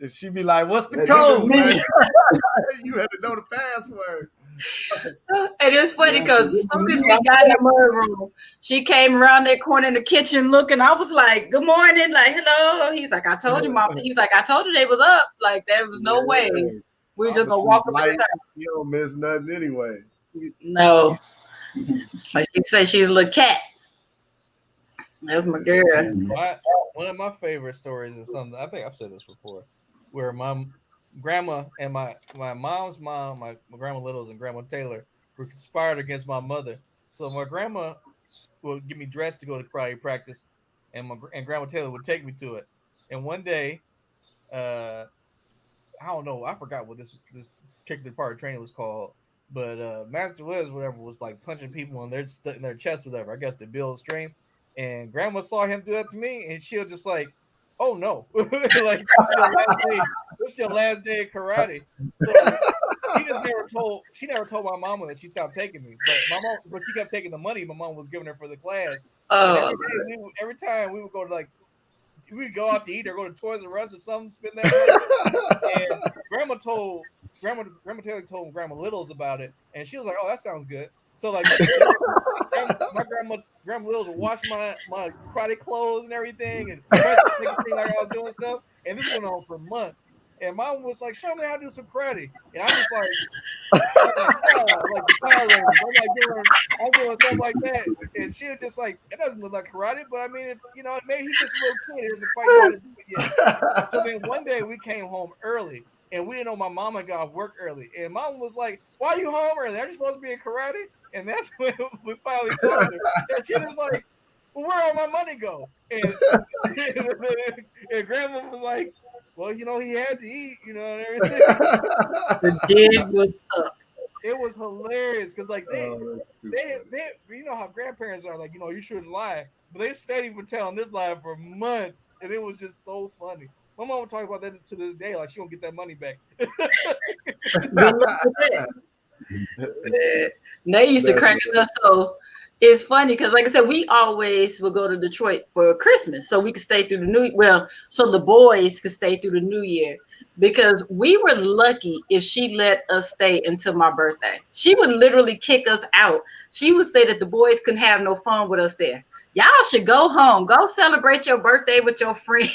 And she be like, "What's the code?" Man? You had to know the password. And it's funny because as soon as we got in the mud room, she came around that corner in the kitchen looking. I was like, "Good morning," like, "Hello." He's like, "I told you, Mom." He's like, "I told you they was up." Like, there was no way we were just gonna walk up. You don't miss nothing anyway. No, like she said, she's a little cat. That's my girl. One of my favorite stories is something I think I've said this before, where my grandma and my mom's mom, my grandma Littles and Grandma Taylor were conspired against my mother. So my grandma would get me dressed to go to karate practice, and Grandma Taylor would take me to it. And one day, I don't know, I forgot what this particular part of training was called, but Master Liz, whatever, was like punching people in their chest, whatever. I guess to build strength. And Grandma saw him do that to me, and she'll just like, "Oh no!" Like, this is your last day of karate. So she never told my mama that she stopped taking me. But she kept taking the money my mom was giving her for the class. Oh. And every time we would go to we'd go out to eat or go to Toys R Us or something, spend that money. And Grandma Taylor told Grandma Littles about it, and she was like, "Oh, that sounds good." So like, my Grandma Littles would wash my karate clothes and everything, and like I was doing stuff. And this went on for months. And Mom was like, "Show me how to do some karate." And I'm just like, the Power Rangers. I'm doing stuff like that. And she was just like, "It doesn't look like karate, but I mean, maybe he's just a little kid. He doesn't quite know how to do it yet." So then one day we came home early, and we didn't know my mama got off work early. And Mom was like, "Why are you home early? Aren't you supposed to be in karate?" And that's when we finally told her. And she was like, "Well, where all my money go?" And Grandma was like, "Well, he had to eat, and everything." The jig was up. It was hilarious because, like, they, you know how grandparents are, like, you shouldn't lie, but they steady been telling this lie for months, and it was just so funny. My mom would talk about that to this day, like she won't get that money back. They used to crack us up. So it's funny because, like I said, we always would go to Detroit for Christmas so we could stay through so the boys could stay through the New Year, because we were lucky if she let us stay until my birthday. She would literally kick us out. She would say that the boys couldn't have no fun with us there. Y'all should go home. Go celebrate your birthday with your friends.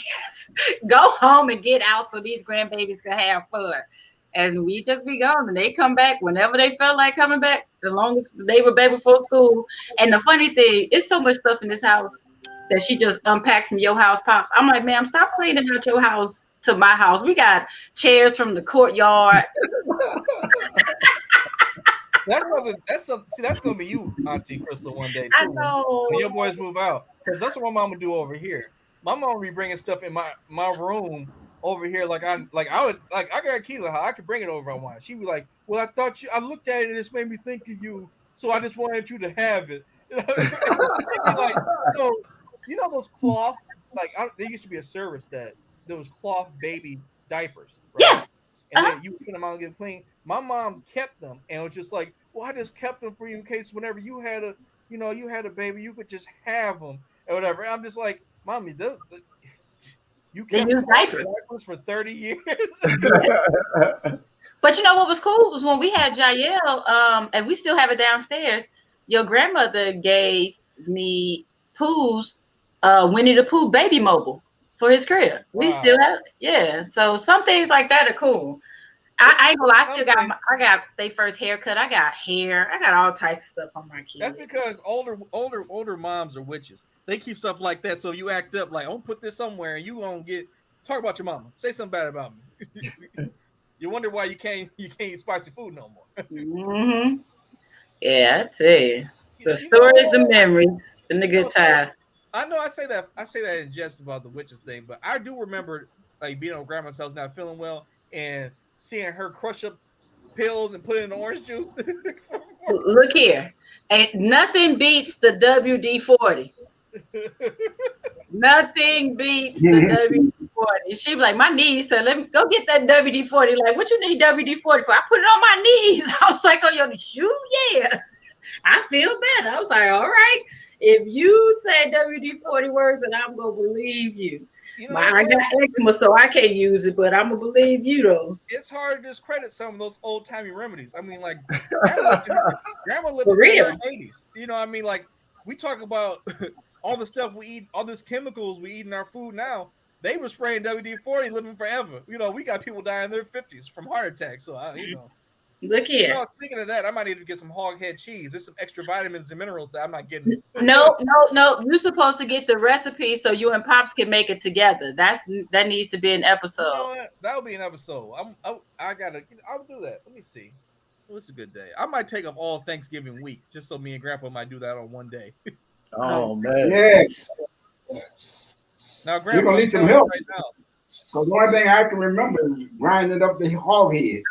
Go home and get out so these grandbabies can have fun. And we just be gone, and they come back whenever they felt like coming back, as long as they were back before school. And the funny thing, it's so much stuff in this house that she just unpacked from your house, Pops. I'm like, "Ma'am, stop cleaning out your house to my house. We got chairs from the courtyard." That's gonna be you, Auntie Crystal, one day too. I know. When your boys move out, because that's what my mom would do over here. My mom would be bringing stuff in my room over here. I got a key to how I could bring it over on one. She'd be like, "Well, I looked at it and this made me think of you, so I just wanted you to have it." Like, so those cloth, they used to be a service that those cloth baby diapers, Yeah. right? And then you put them out and get clean. My mom kept them, and it was just like, well, I just kept them for you in case whenever you had a, you had a baby, you could just have them or whatever. And I'm just like, mommy, you They kept use cloth diapers. diapers for 30 years. But you know what was cool was when we had Jael, and we still have it downstairs. Your grandmother gave me Pooh's Winnie the Pooh baby mobile for his crib. We Wow. still have it. Yeah. So some things like that are cool. I ain't gonna lie, I still got I got their first haircut. I got hair. I got all types of stuff on my kids. That's because older moms are witches. They keep stuff like that, so you act up like, I'm gonna put this somewhere, and you won't talk about your mama. Say something bad about me. You wonder why you can't eat spicy food no more. Mm-hmm. Yeah, I tell you, the stories, the memories, and the good times. I know I say that in jest about the witches thing, but I do remember like being on grandma's house, not feeling well, and seeing her crush up pills and put it in orange juice. Look here, and nothing beats the WD-40. Nothing beats the WD-40. She'd be like, my knees, so let me go get that WD-40. Like, what you need WD-40 for? I put it on my knees. I was like, oh, your shoe? Yeah. I feel better. I was like, all right. If you say WD-40 words, then I'm going to believe you. I got eczema, so I can't use it, but I'm going to believe you, though. It's hard to discredit some of those old-timey remedies. I mean, like, grandma lived in the 80s. You know what I mean? Like, we talk about all the stuff we eat, all these chemicals we eat in our food now. They were spraying WD-40 living forever. You know, we got people dying in their 50s from heart attacks. So, Look here. Speaking of that, I might need to get some hog head cheese. There's some extra vitamins and minerals that I'm not getting. No. You're supposed to get the recipe so you and Pops can make it together. That needs to be an episode. You know what? That'll be an episode. I'll do that. Let me see. What's a good day? I might take up all Thanksgiving week just so me and Grandpa might do that on one day. Oh man. Yes. Now, Grandpa, gonna need some help right now. Because the only thing I can remember is grinding up the hog head.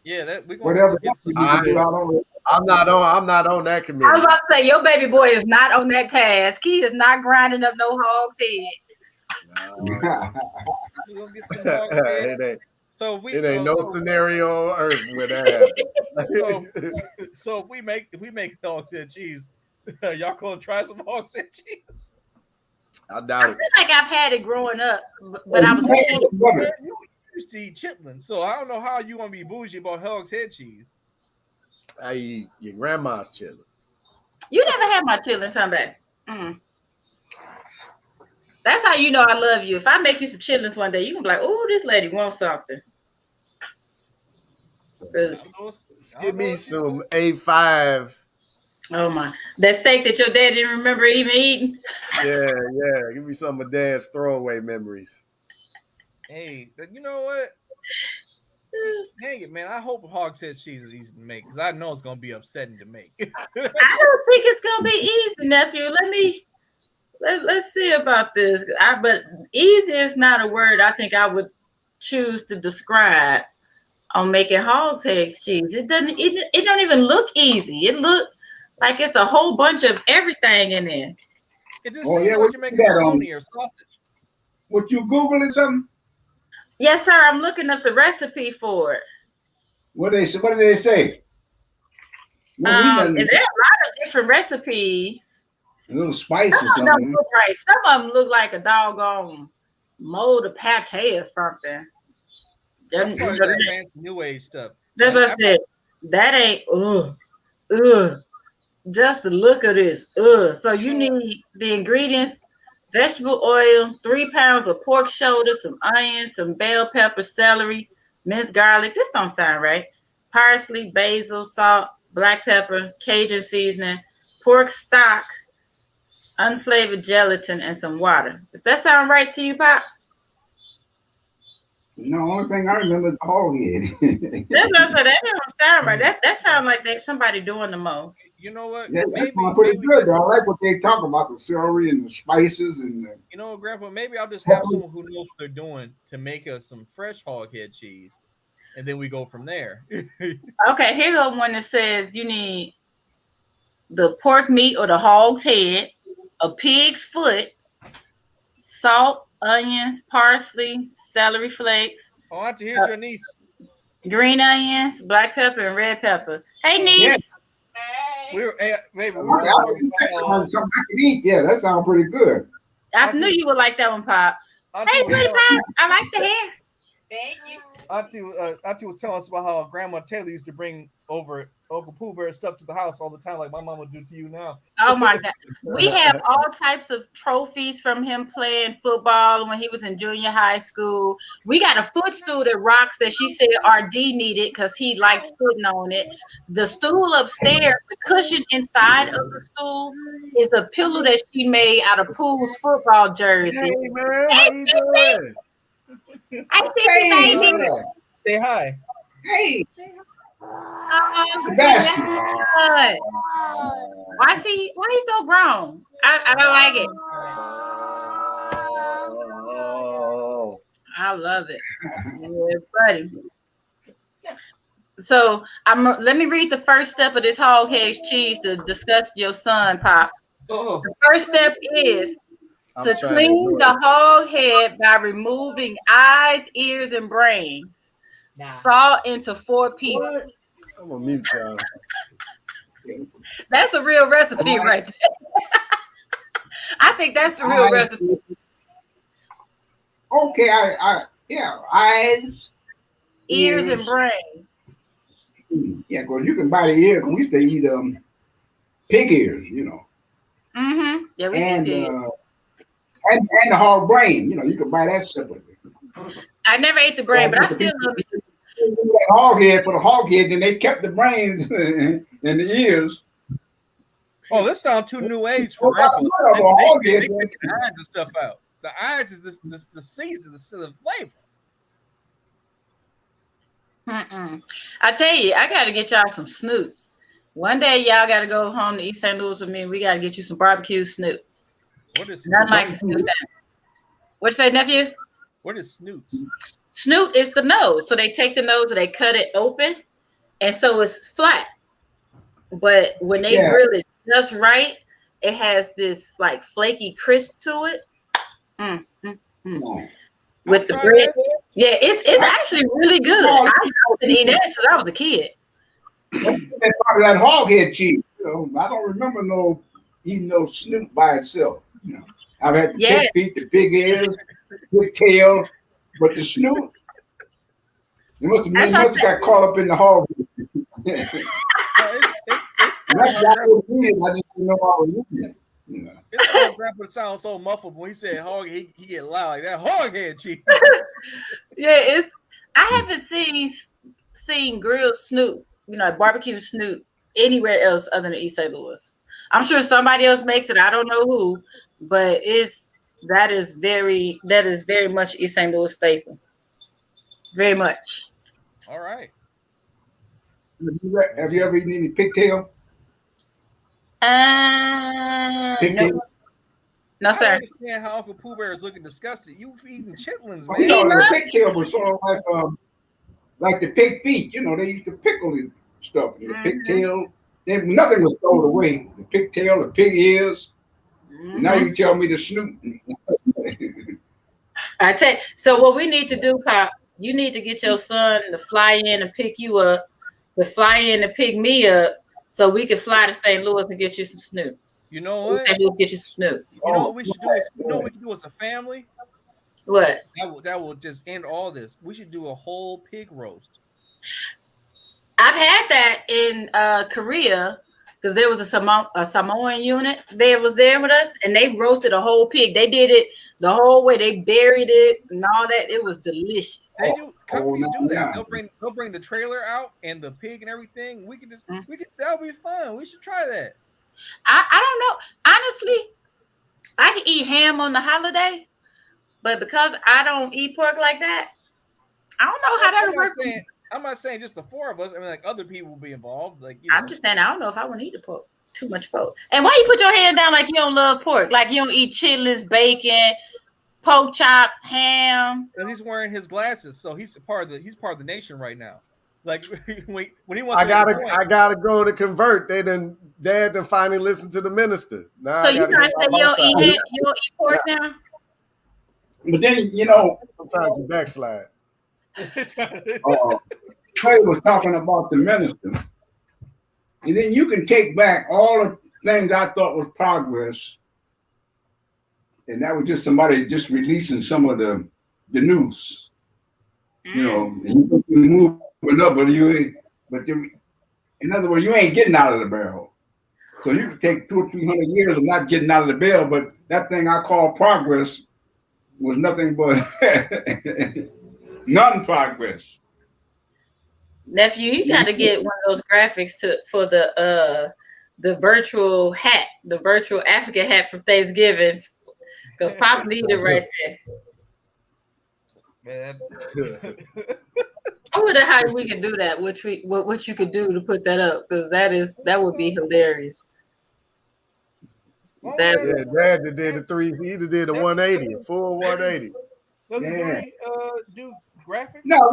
Yeah, we're gonna whatever. get some. I'm not on that committee. I was about to say your baby boy is not on that task. He is not grinding up no hog's head. We're gonna get some hog head. It ain't no scenario on earth where that happens. So if we make hog's head cheese, y'all gonna try some hog's head cheese? I doubt it. I feel like I've had it growing up, but I was a kid. You used to eat chitlins, so I don't know how you gonna be bougie about hog's head cheese. I eat your grandma's chitlins. You never had my chitlins, somebody. That's how you know I love you. If I make you some chitlins one day, you can be like, "Oh, this lady wants something." Give me some A5. Oh my! That steak that your dad didn't remember even eating. Yeah. Give me some of Dad's throwaway memories. Hey, you know what? Dang it, man! I hope hog's head cheese is easy to make because I know it's gonna be upsetting to make. I don't think it's gonna be easy, nephew. Let's see about this. But easy is not a word I think I would choose to describe on making hog's head cheese. It doesn't. It don't even look easy. It look like it's a whole bunch of everything in there. It just seems like you're making bologna or sausage. Would you Google it something? Yes, sir. I'm looking up the recipe for it. What did they say? There are a lot of different recipes. A little spice or something. Right. Some of them look like a doggone mold of pate or something. That's part of that fancy new age stuff. That's what I said. That ain't just the look of this. So you need the ingredients: vegetable oil, 3 pounds of pork shoulder, some onions, some bell pepper, celery, minced garlic. This don't sound right. Parsley, basil, salt, black pepper, Cajun seasoning, pork stock, unflavored gelatin, and some water. Does that sound right to you, Pops? No, only thing I remember is the hog head. That's what I said. That don't sound right. That sounds like somebody doing the most. You know what? Yeah, that's pretty good. I like what they talk about, the celery and the spices and the... You know, Grandpa, maybe I'll just have someone who knows what they're doing to make us some fresh hog head cheese, and then we go from there. Okay, here's the one that says you need the pork meat or the hog's head, a pig's foot, salt, onions, parsley, celery flakes, Oh, Auntie, here's your niece. green onions, black pepper, and red pepper. Hey, Yeah. niece. We were, maybe we I were think that's something I can eat. Yeah, that sounds pretty good. I knew you would like that one, Pops. Auntie Hey, was sweetie telling- pie. I like the hair. Thank you. Auntie was telling us about how Grandma Taylor used to bring over Uncle Pooh Bear stuff to the house all the time, like my mom would do to you now. Oh my God. We have all types of trophies from him playing football when he was in junior high school. We got a footstool that rocks that she said RD needed because he liked sitting on it. The stool upstairs, the cushion inside of the stool is a pillow that she made out of Pooh's football jersey. Hey man, how you doing? I see you, baby. Say hi. Hey, Oh, Sebastian. good. Why is he so grown? I don't like it. Oh, I love it. Yeah, buddy. So let me read the first step of this hog head cheese to discuss your son, Pops. Oh, The first step is I'm to trying clean do the it. hog head by removing eyes, ears, and brains. Salt into 4 pieces. What? I'm gonna mute y'all. That's a real recipe right there. I think that's the real recipe. Okay, yeah, eyes, Ears and brains. Yeah, because you can buy the ear. 'Cause we used to eat pig ears, you know, Mm-hmm. Yeah, we and did. and the hog brain. You know, you can buy that separately. I never ate the brain, but I still love it. That hog head for the hog head, then they kept the brains and the ears. oh, this sounds too new age for Grandpa. Hog They head. take the eyes and stuff out. The eyes is the season, the flavor. I tell you, I got to get y'all some snoops. One day, y'all got to go home to East St. Louis with me. We got to get you some barbecue snoops. What is Nothing like the snoot stand. What'd you say, nephew? What is snoots? Snoot is the nose. So they take the nose and they cut it open, and so it's flat. But when they grill it just right, it has this like flaky crisp to it. With the bread. Yeah, it's actually really good. I used to eat that since I was a kid. That's part of that hog head cheese. You know, I don't remember eating no snoot by itself. You know, I've had the pig feet, the pig ears, pig tail, but the snoot, it must have got caught up in the hog. That's what I was eating. I just didn't know I was eating it. You know. It's all Grandpa sounds so muffled. When he said hog, he get loud like that. Hog head cheese. Yeah, I haven't seen grilled snoot, barbecue snoot anywhere else other than East St. Louis. I'm sure somebody else makes it. I don't know who, but that is very much East St. Louis staple. Very much. All right. Have you ever eaten any pigtail? No, sir. I don't understand how Uncle Pooh Bear is looking disgusted. You've eaten chitlins, man. The pigtail was sort of like the pig feet. You know, they used to pickle the stuff. The pigtail, nothing was thrown away. The pigtail, the pig ears. Now you tell me the snoot. I tell you, so what we need to do, Pops, you need to get your son to fly in and pick you up, to fly in and pick me up, so we can fly to St. Louis and get you some snoops. You know what? We'll get you some snoops. You know what we should do is, we can do as a family. What? That will just end all this. We should do a whole pig roast. I've had that in Korea because there was a Samoan unit that was there with us, and they roasted a whole pig. They did it the whole way. They buried it and all that. It was delicious. They do. Companies do that. They'll bring the trailer out and the pig and everything. We can that'll be fun. We should try that. I don't know. Honestly, I can eat ham on the holiday, but because I don't eat pork like that, I don't know how that'll work. I'm not saying just the four of us. I mean, like other people will be involved. Like I'm just saying, I don't know if I want to eat the pork. Too much pork. And why you put your hand down like you don't love pork? Like you don't eat chitlins, bacon, pork chops, ham. And he's wearing his glasses, so he's part of the nation right now. Like when he wants. I gotta go to convert. Dad done finally listened to the minister. Now so you guys say you don't eat pork now? But then, Sometimes you backslide. Clay was talking about the minister. And then you can take back all the things I thought was progress. And that was just somebody just releasing some of the news. And you moving up, in other words, you ain't getting out of the barrel. So you can take 200 or 300 years of not getting out of the barrel, but that thing I call progress was nothing but non-progress. Nephew, you got to get one of those graphics for the virtual hat, the virtual African hat from Thanksgiving, because Pop need it right there. Man. I wonder how we could do that. What you could do to put that up, because that would be hilarious. Dad did the 3. He did a 180, a full 180. Doesn't do graphics? No,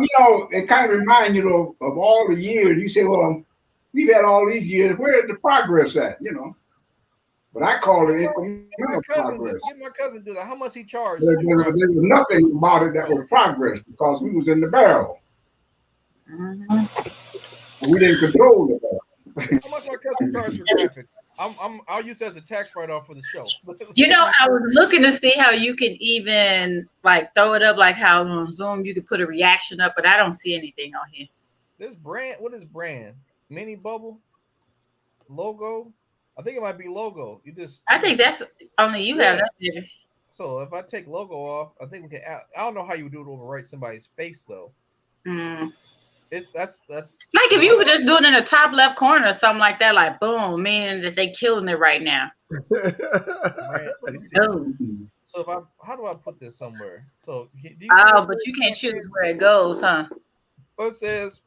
it kind of reminds you of all the years. You say, well, we've had all these years. Where's the progress at? But I call it incremental progress. Get my cousin do that. How much he charged? There was nothing about it that was progress because we was in the barrel. We didn't control the barrel. How much my cousin charged for graphics? I'll use that as a tax write-off for the show. I was looking to see how you can even throw it up, like how on Zoom you could put a reaction up, but I don't see anything on here. This brand, what is brand? Mini Bubble? Logo? I think it might be logo. I think that's only you have that there. So if I take logo off, I think we can add, I don't know how you would do it overwrite somebody's face though. That's like if you could just do it in the top left corner or something like that, like boom, meaning that they killing it right now. Right, let me see. So how do I put this somewhere? So but you can't choose where it goes, huh? Oh, it says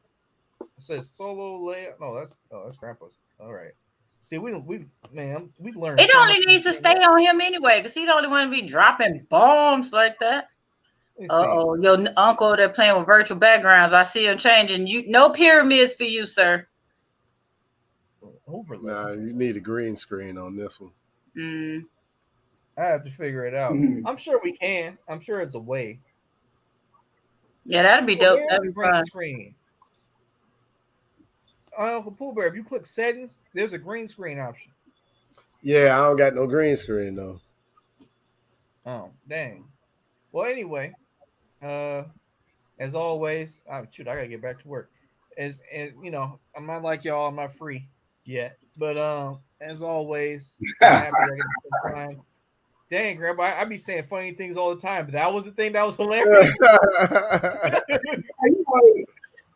solo layout. No, that's grandpa's. All right. See, we learned. It only needs to stay on him anyway, because he don't want to be dropping bombs like that. Your uncle that playing with virtual backgrounds. I see him changing. No pyramids for you, sir. Nah, you need a green screen on this one. I have to figure it out. I'm sure we can. I'm sure it's a way. Yeah, that'd be dope. That'd be green screen. Uncle Pooh Bear, if you click settings, there's a green screen option. Yeah, I don't got no green screen though. Oh, dang. Well, anyway, as always, I gotta get back to work. As I'm not like y'all, I'm not free yet. But as always, I'm happy I get some time. Dang, Grandpa, I be saying funny things all the time, but that was the thing that was hilarious.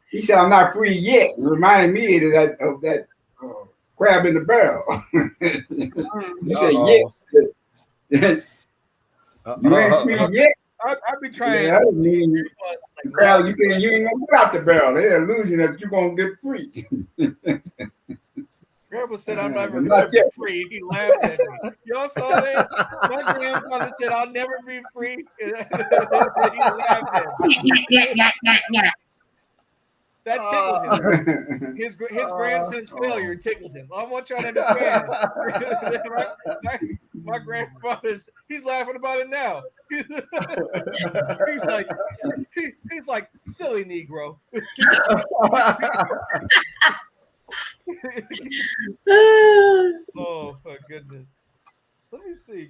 He said, "I'm not free yet." It reminded me of that crab in the barrel. You said, "Yeah." You ain't free yet. I'd be trying. Yeah, that mean crab, you ain't gonna get out the barrel. They're illusion that you're gonna get free. Grandpa said, "I'm never gonna be free." He laughed at me. Y'all saw that? My grandfather said, "I'll never be free." He laughed at me. That tickled him. His grandson's failure tickled him. I want y'all to understand. My grandfather's, he's laughing about it now. he's like silly Negro. Oh my goodness. Let me see.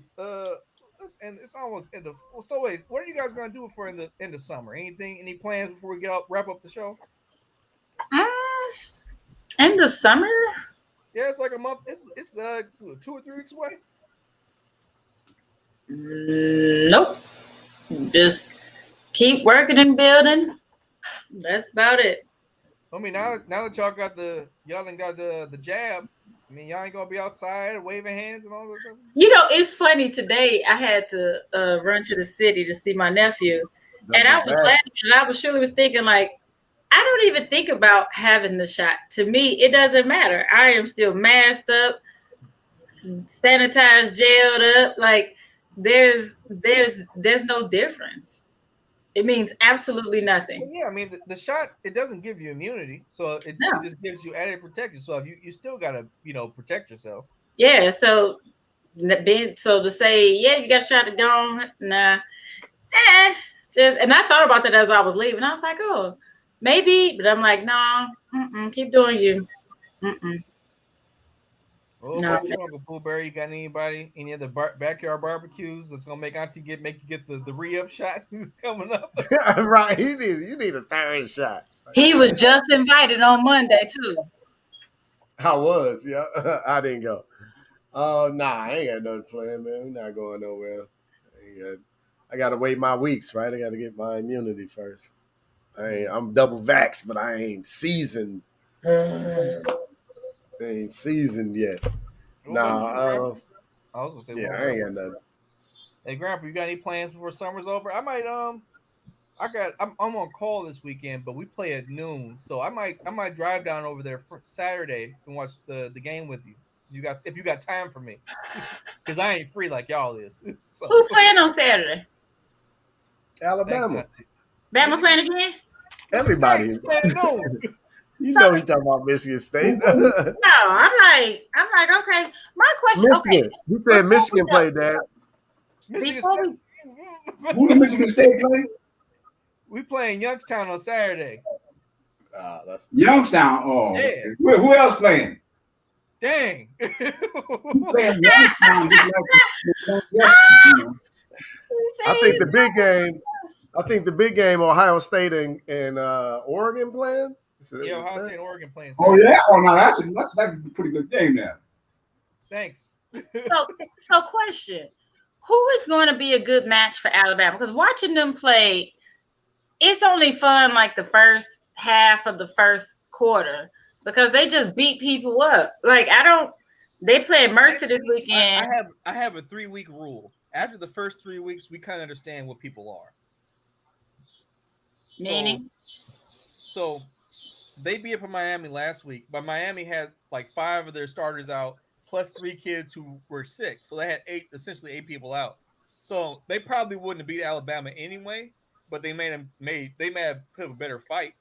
It's almost end of. So wait, what are you guys gonna do for in the summer? Any plans before we wrap up the show? End of summer? Yeah, it's like a month. It's 2 or 3 weeks away. Nope. Just keep working and building. That's about it. I mean, now that y'all got the jab, I mean, y'all ain't gonna be outside waving hands and all that stuff. It's funny. Today I had to run to the city to see my nephew, and I was laughing, and I was surely thinking like, I don't even think about having the shot. To me, it doesn't matter. I am still masked up, sanitized, jailed up. Like there's no difference. It means absolutely nothing. Well, yeah, I mean the shot, it doesn't give you immunity, so it just gives you added protection. So you still gotta protect yourself. Yeah. So to say you got a shot at dawn, nah. And I thought about that as I was leaving. I was like, oh, maybe, but I'm like, no, keep doing you. Well, No. what you want, Blueberry? You got any other backyard barbecues that's gonna make you get the re-up shot coming up? Right. You need a third shot. He was just invited on Monday too. I was, yeah. I didn't go. Nah, I ain't got nothing planned, man. We're not going nowhere. I gotta wait my weeks, right? I gotta get my immunity first. I'm double vaxxed, but I ain't seasoned. Ain't seasoned yet. Nah, I was gonna say, yeah, I ain't got nothing. Hey, Grandpa, you got any plans before summer's over? I might I'm on call this weekend, but we play at noon, so I might drive down over there for Saturday and watch the game with you. If you got time for me, because I ain't free like y'all is. So. Who's playing on Saturday? Alabama. Bama playing again? Everybody. You know he talking about Michigan State. No, I'm like, okay. My question, Michigan. okay. He said Michigan played that. Who did Michigan State play? We playing Youngstown on Saturday. That's Youngstown. Oh, yeah. Okay. Who else playing? Dang. Playing Youngstown. I think the big game, Ohio State and Oregon playing. Yeah, Ohio State and Oregon playing. Oh yeah. Oh no, that's a pretty good game there. Thanks. So question: who is going to be a good match for Alabama? Because watching them play, it's only fun like the first half of the first quarter because they just beat people up. Like they play Mercer this weekend. I have a 3-week rule. After the first 3 weeks, we kind of understand what people are. Meaning? So they beat up in Miami last week, but Miami had like 5 of their starters out, plus 3 kids who were sick. So they had essentially 8 people out. So they probably wouldn't have beat Alabama anyway, but they may have put up a better fight.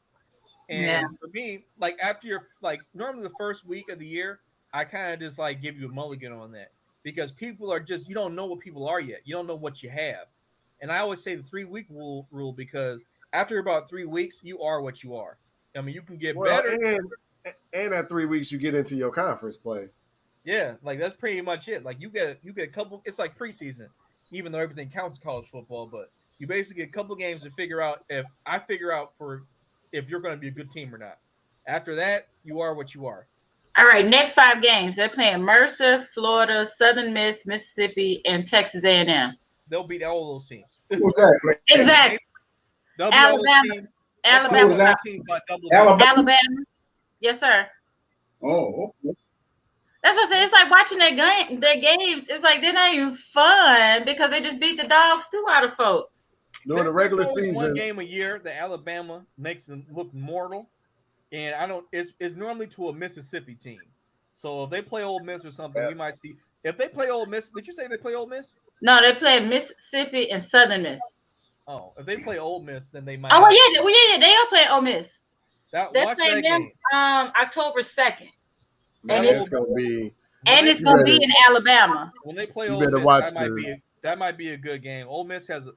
And for me, like after you're like normally the first week of the year, I kind of just like give you a mulligan on that because people are just, you don't know what people are yet. You don't know what you have. And I always say the 3-week rule because after about 3 weeks, you are what you are. I mean, you can get better. And at 3 weeks, you get into your conference play. Yeah, like that's pretty much it. Like you get a couple. It's like preseason, even though everything counts college football. But you basically get a couple games to figure out if you're going to be a good team or not. After that, you are what you are. All right, next 5 games. They're playing Mercer, Florida, Southern Miss, Mississippi, and Texas A&M. They'll beat all those teams. Exactly. They'll beat all those teams. Alabama. Yes, sir. Oh, okay. That's what I say. It's like watching their games. It's like they're not even fun because they just beat the dogs too out of folks. During the regular season, one game a year that Alabama makes them look mortal, and it's normally to a Mississippi team. So if they play Ole Miss or something, we might see. If they play Ole Miss, did you say they play Ole Miss? No, they play Mississippi and Southern Miss. Oh, if they play Ole Miss, then they might. Oh, yeah, they are playing Ole Miss. They're playing them October 2nd. And it's gonna be in Alabama. When they play Ole Miss, that might be a good game. Ole Miss has a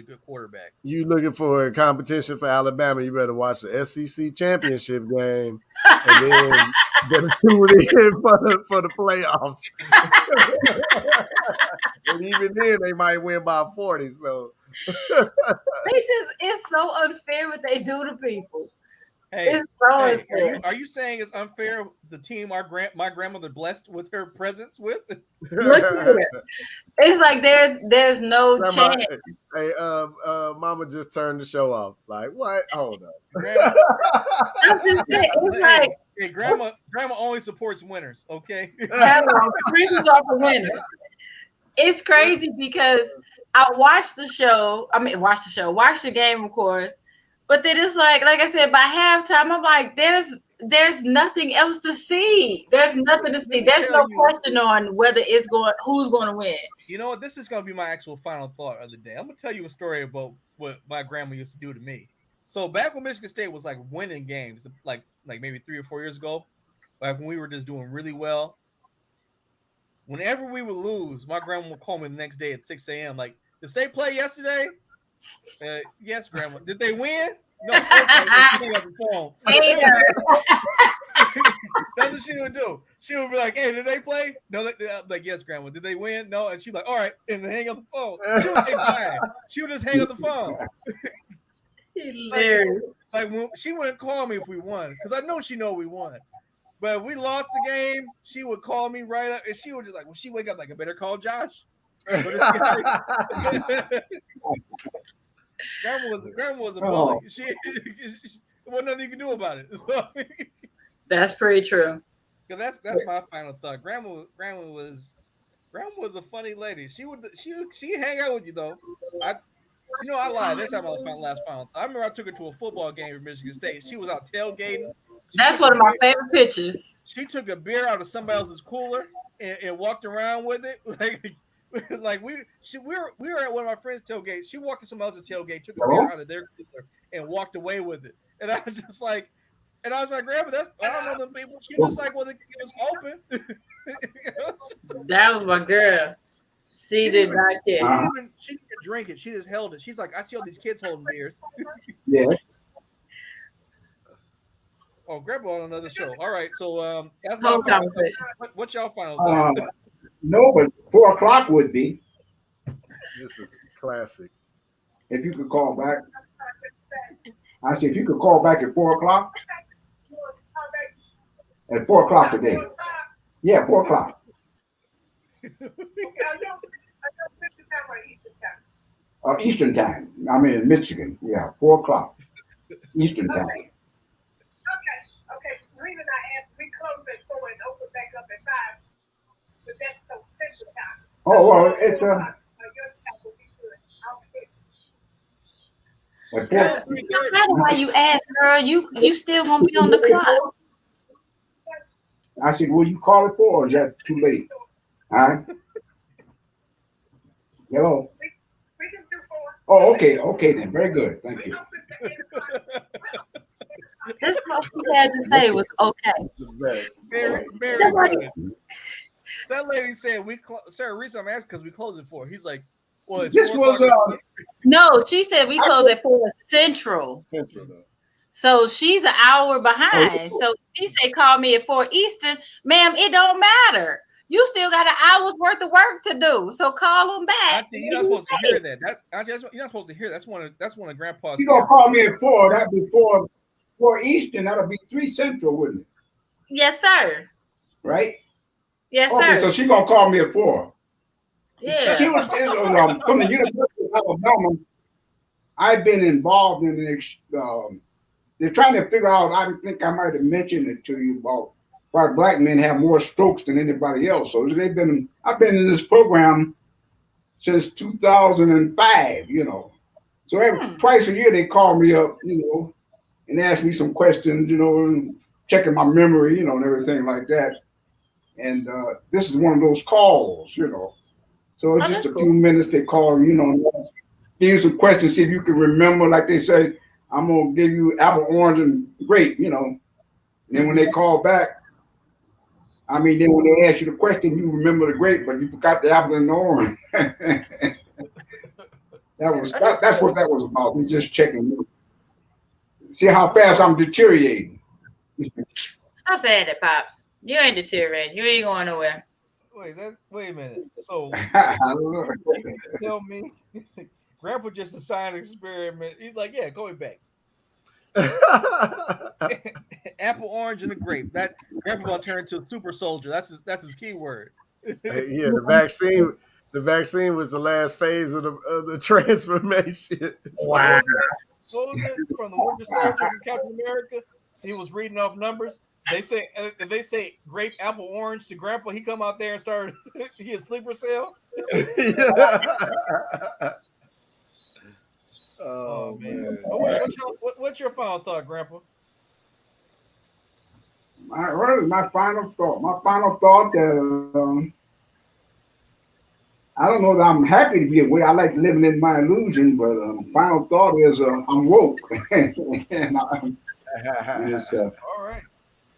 good quarterback. You looking for a competition for Alabama? You better watch the SEC championship game, and then better tune in for the playoffs. And even then, they might win by 40. So it's so unfair what they do to people. Hey, it's so unfair. Are you saying it's unfair the team my grandmother blessed with her presence with? Look at it. It's like there's no Grandma, chance. Hey, Mama just turned the show off. Like what? Hold up. It's like hey, grandma only supports winners. Okay. Reasons off the winners. It's crazy because I watched the show. Watch the game, of course. But then it's like I said, by halftime, I'm like, there's nothing else to see. There's nothing to see. There's no question on who's going to win. You know what? This is going to be my actual final thought of the day. I'm going to tell you a story about what my grandma used to do to me. So back when Michigan State was like winning games, like maybe 3 or 4 years ago, like when we were just doing really well, whenever we would lose, my grandma would call me the next day at 6 a.m. Like, did State play yesterday? Yes, Grandma. Did they win? No. Okay. Let's hang up the phone. Hater. That's what she would do. She would be like, "Hey, did they play?" No, like, "Yes, Grandma." Did they win? No, and she'd be like, "All right," and then hang up the phone. She would say bye. She would just hang up the phone. Hilarious. Like when, she wouldn't call me if we won, because I know she know we won. But if we lost the game, she would call me right up, and she would just like when she wake up like, "I better call Josh." Grandma was a bully. She wasn't nothing you can do about it. So, That's pretty true. that's my final thought. Grandma was a funny lady. She hang out with you though. I lied. That's how my last final thought. I remember I took her to a football game in Michigan State. She was out tailgating. That's one of my favorite pictures. She took a beer out of somebody else's cooler and walked around with it. Like we were at one of my friends' tailgates. She walked to somebody else's tailgate, took a beer out of their cooler, and walked away with it. And I was just like, Grandma, I don't know them people. She just like, well, it was open. That was my girl. She did not care. She didn't drink it. She just held it. She's like, I see all these kids holding beers. Yeah. Oh, Grandpa on another show. All right, so that's Whole my final conversation. what's y'all final thought? No, but 4 o'clock would be. This is classic. If you could call back. I said, if you could call back at 4 o'clock. At 4 o'clock today. Yeah, 4 o'clock. Eastern time. I'm in Michigan. Yeah, 4 o'clock. Eastern time. Okay. The reason I asked, we close at 4 and open back up at 5. But that's so Central time. Oh, well, it's Your time will be good. at 4. No matter why you ask, girl, you still gonna be on the clock. I said, will you call it 4 or is that too late? All right. Hello. We can do 4. Oh, okay. Okay then. Very good. Thank you. That's all she had to say was okay. The best. Very good. That lady said Sarah Reese, I'm asking because we close at 4. He's like, well, it's This 4 was o'clock. No, she said we close at 4 Central. Central though. So she's an hour behind. So she said call me at 4 Eastern. Ma'am, it don't matter. You still got an hour's worth of work to do. So call them back. Auntie, you're not supposed to hear that. You're not supposed to hear that. That's one of Grandpa's. You gonna call me at 4? That'd be 4 Eastern. That'll be 3 Central, wouldn't it? Yes, sir. Right? Yes, Okay, sir. so she gonna call me at 4. Yeah. She was from the University of Alabama. I've been involved in they're trying to figure out. I think I might have mentioned it to you about why black men have more strokes than anybody else. So I've been in this program since 2005. So twice a year they call me up, and ask me some questions, and checking my memory, and everything like that. And this is one of those calls, So it's just a few minutes they call, give you some questions, see if you can remember. Like they say, I'm gonna give you apple, orange, and grape, And then when they call back, then when they ask you the question, you remember the grape, but you forgot the apple and the orange. That's what that was about. They're just checking me. See how fast I'm deteriorating. Stop saying that, Pops. You ain't deteriorating. You ain't going nowhere. Wait a minute. So I don't know. you tell me Grandpa just assigned an experiment. He's like, yeah, going back. Apple, orange, and a grape. That Grandpa gonna turn into a super soldier. That's his key word. Yeah, the vaccine was the last phase of the transformation. Wow. What was it from the Winter Soldier from Captain America? He was reading off numbers. They say if they say grape, apple, orange to Grandpa, he come out there and start he a sleeper cell. Oh man. What's your final thought, Grandpa? My final thought. My final thought that I don't know that I'm happy to be away. I like living in my illusion, but final thought is I'm woke. And it's, all right.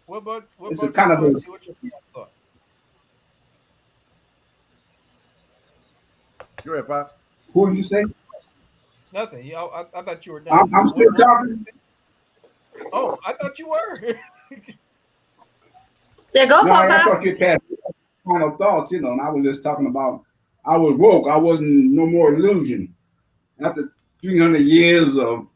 What about it's a kind of a, what's your final thought? Go ahead, Pops. who did you say? Nothing. Yeah, I thought you were done. I'm still talking. Oh, I thought you were. Yeah, go No, for it, I Pops. thought you had final thoughts, you know, and I was just talking about I was woke. I wasn't no more illusion. After 300 years of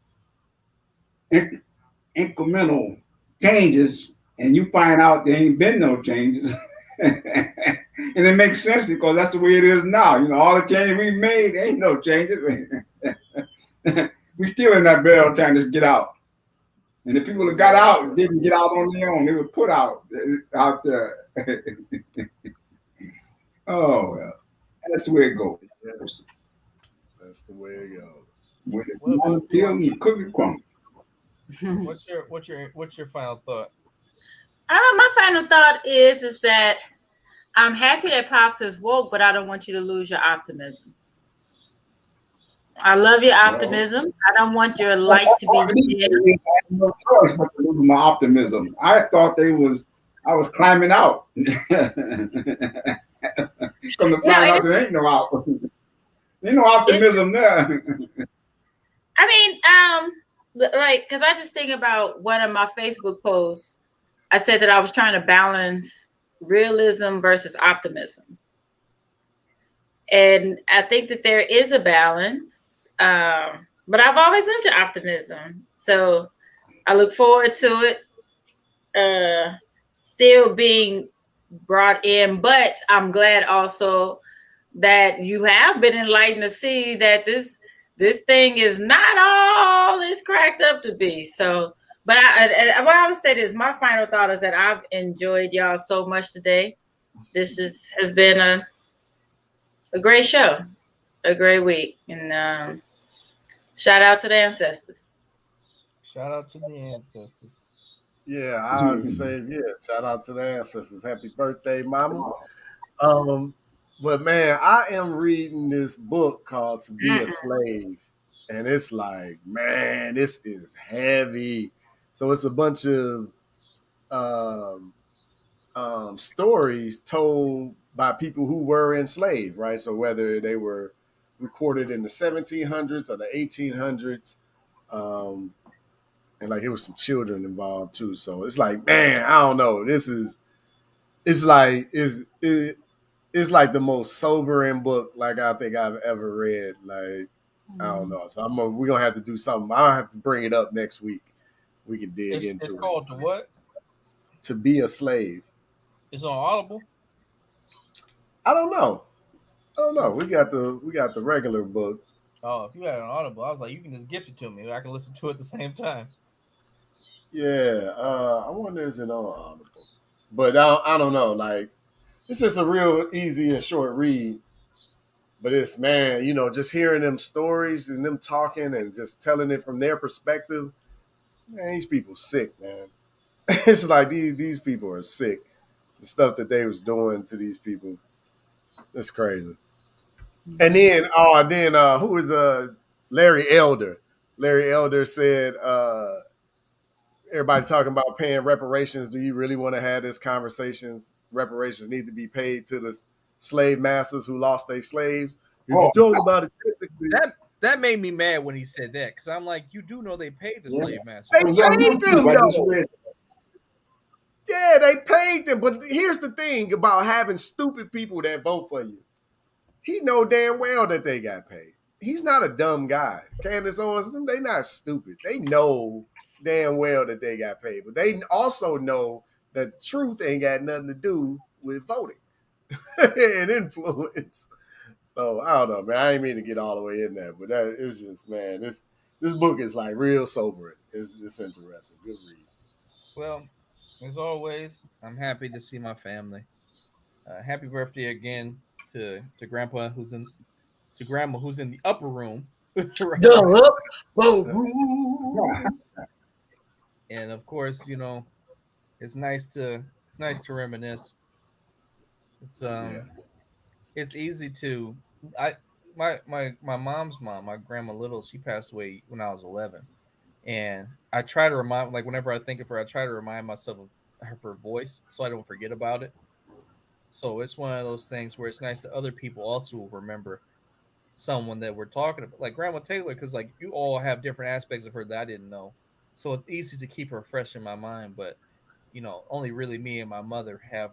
incremental changes, and you find out there ain't been no changes. And it makes sense because that's the way it is now. You know, all the changes we made, there ain't no changes. We still in that barrel trying to get out. And the people that got out didn't get out on their own. They were put out there. Oh well, that's the way it goes. That's the way it goes. When it's Well, not appeal and you cook it crumb. what's your final thought? My final thought is that I'm happy that Pops is woke, but I don't want you to lose your optimism. I love your Well, optimism. I don't want your light to be dim. I had no choice but to lose my optimism. I thought I was climbing out. Come to find out there ain't no optimism. Ain't no optimism there. I mean, like, because I just think about one of my Facebook posts. I said that I was trying to balance realism versus optimism. And I think that there is a balance. But I've always lived to optimism. So I look forward to it still being brought in. But I'm glad also that you have been enlightened to see that this thing is not all it's cracked up to be. So, but what I would say is my final thought is that I've enjoyed y'all so much today. This just has been a great show, a great week, and shout out to the ancestors. Shout out to the ancestors. Yeah, I would say shout out to the ancestors. Happy birthday, mama. But man, I am reading this book called To Be a Slave. And it's like, man, this is heavy. So it's a bunch of stories told by people who were enslaved, right? So whether they were recorded in the 1700s or the 1800s, and like it was some children involved too. So it's like, man, I don't know. It's like it's like the most sobering book like I think I've ever read. Like I don't know. So we're gonna have to do something. I'll have to bring it up next week. We can dig It's into it. called the what? To Be a Slave. It's on Audible. I don't know. We got the regular book. Oh, if you had an Audible, I was like, you can just gift it to me. I can listen to it at the same time. Yeah. I wonder is it on Audible. But I don't know. Like it's just a real easy and short read. But it's man, just hearing them stories and them talking and just telling it from their perspective. Man, these people sick, man. It's like these people are sick. The stuff that they was doing to these people, it's crazy. And then, who is Larry Elder? Larry Elder said, everybody talking about paying reparations. Do you really want to have this conversation? Reparations need to be paid to the slave masters who lost their slaves. If you talk about it typically, that made me mad when he said that because I'm like, you do know they paid the slave masters. they paid them, though. Yeah, they paid them. But here's the thing about having stupid people that vote for you. He know damn well that they got paid. He's not a dumb guy. Candace Owens, they not stupid. They know damn well that they got paid. But they also know that the truth ain't got nothing to do with voting and influence. So I don't know, man. I didn't mean to get all the way in there, but it was just, man, this book is like real sobering. It's interesting. Good read. Well, as always, I'm happy to see my family. Happy birthday again to Grandpa Grandma who's in the upper room. Right? The upper room. And of course, it's nice to reminisce. It's easy to my mom's mom, my grandma Little, she passed away when I was 11. And I try to remind, like, whenever I think of her, I try to remind myself of her voice so I don't forget about it. So it's one of those things where it's nice that other people also remember someone that we're talking about, like Grandma Taylor, because like you all have different aspects of her that I didn't know, so it's easy to keep her fresh in my mind. But only really me and my mother have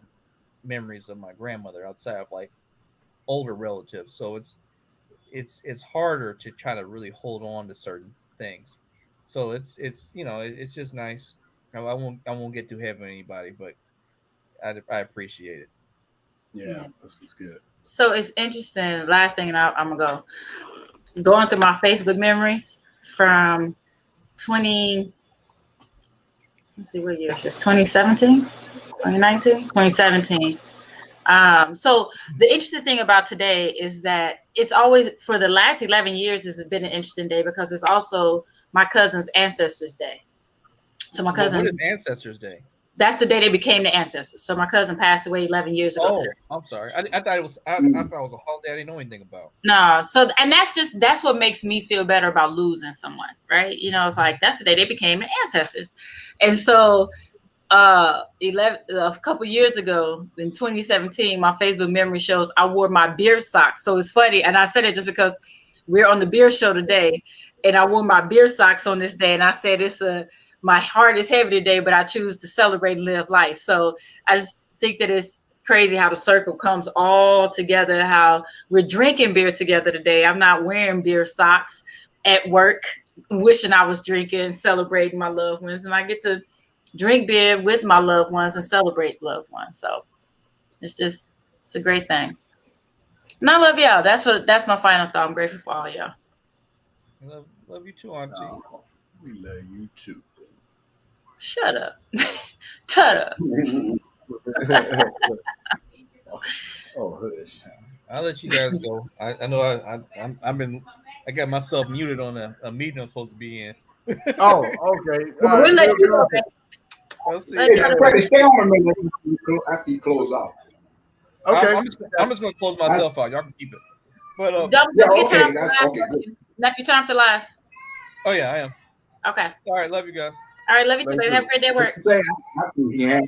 memories of my grandmother outside of like older relatives. So it's harder to try to really hold on to certain things. So it's just nice. I won't get too heavy on anybody, but I appreciate it. Yeah, that's good. So it's interesting. Last thing, and I'm gonna going through my Facebook memories from 20. Let's see what year is this? 2017, 2019, 2017. So the interesting thing about today is that it's always, for the last 11 years, has been an interesting day because it's also my cousin's ancestors' day. So my cousin, what is Ancestors Day? that's the day they became the ancestors. So my cousin passed away 11 years ago today. I'm sorry. I thought it was. I thought it was a holiday I didn't know anything about. No, so and that's what makes me feel better about losing someone, right? It's like that's the day they became the ancestors, and so a couple years ago in 2017, my Facebook memory shows I wore my beard socks. So it's funny, and I said it just because we're on the beer show today, and I wore my beer socks on this day, and I said my heart is heavy today, but I choose to celebrate and live life. So I just think that it's crazy how the circle comes all together, how we're drinking beer together today. I'm not wearing beer socks at work, wishing I was drinking, celebrating my loved ones, and I get to drink beer with my loved ones and celebrate loved ones. So it's a great thing. And I love y'all. That's my final thought. I'm grateful for all y'all. Love you too, Auntie. Oh, we love you too. Shut up. Shut up. Oh, hush. I'll let you guys go. I know I got myself muted on a meeting I'm supposed to be in. Oh, okay. We'll let you go. Let's see. Hey, Freddie, stay on a minute after you close out. Okay. I'm just gonna close myself out. Y'all can keep it. But Left your time to live. Oh yeah, I am. Okay. All right, love you guys. All right, love you too, baby. Have a great day at work. Yeah.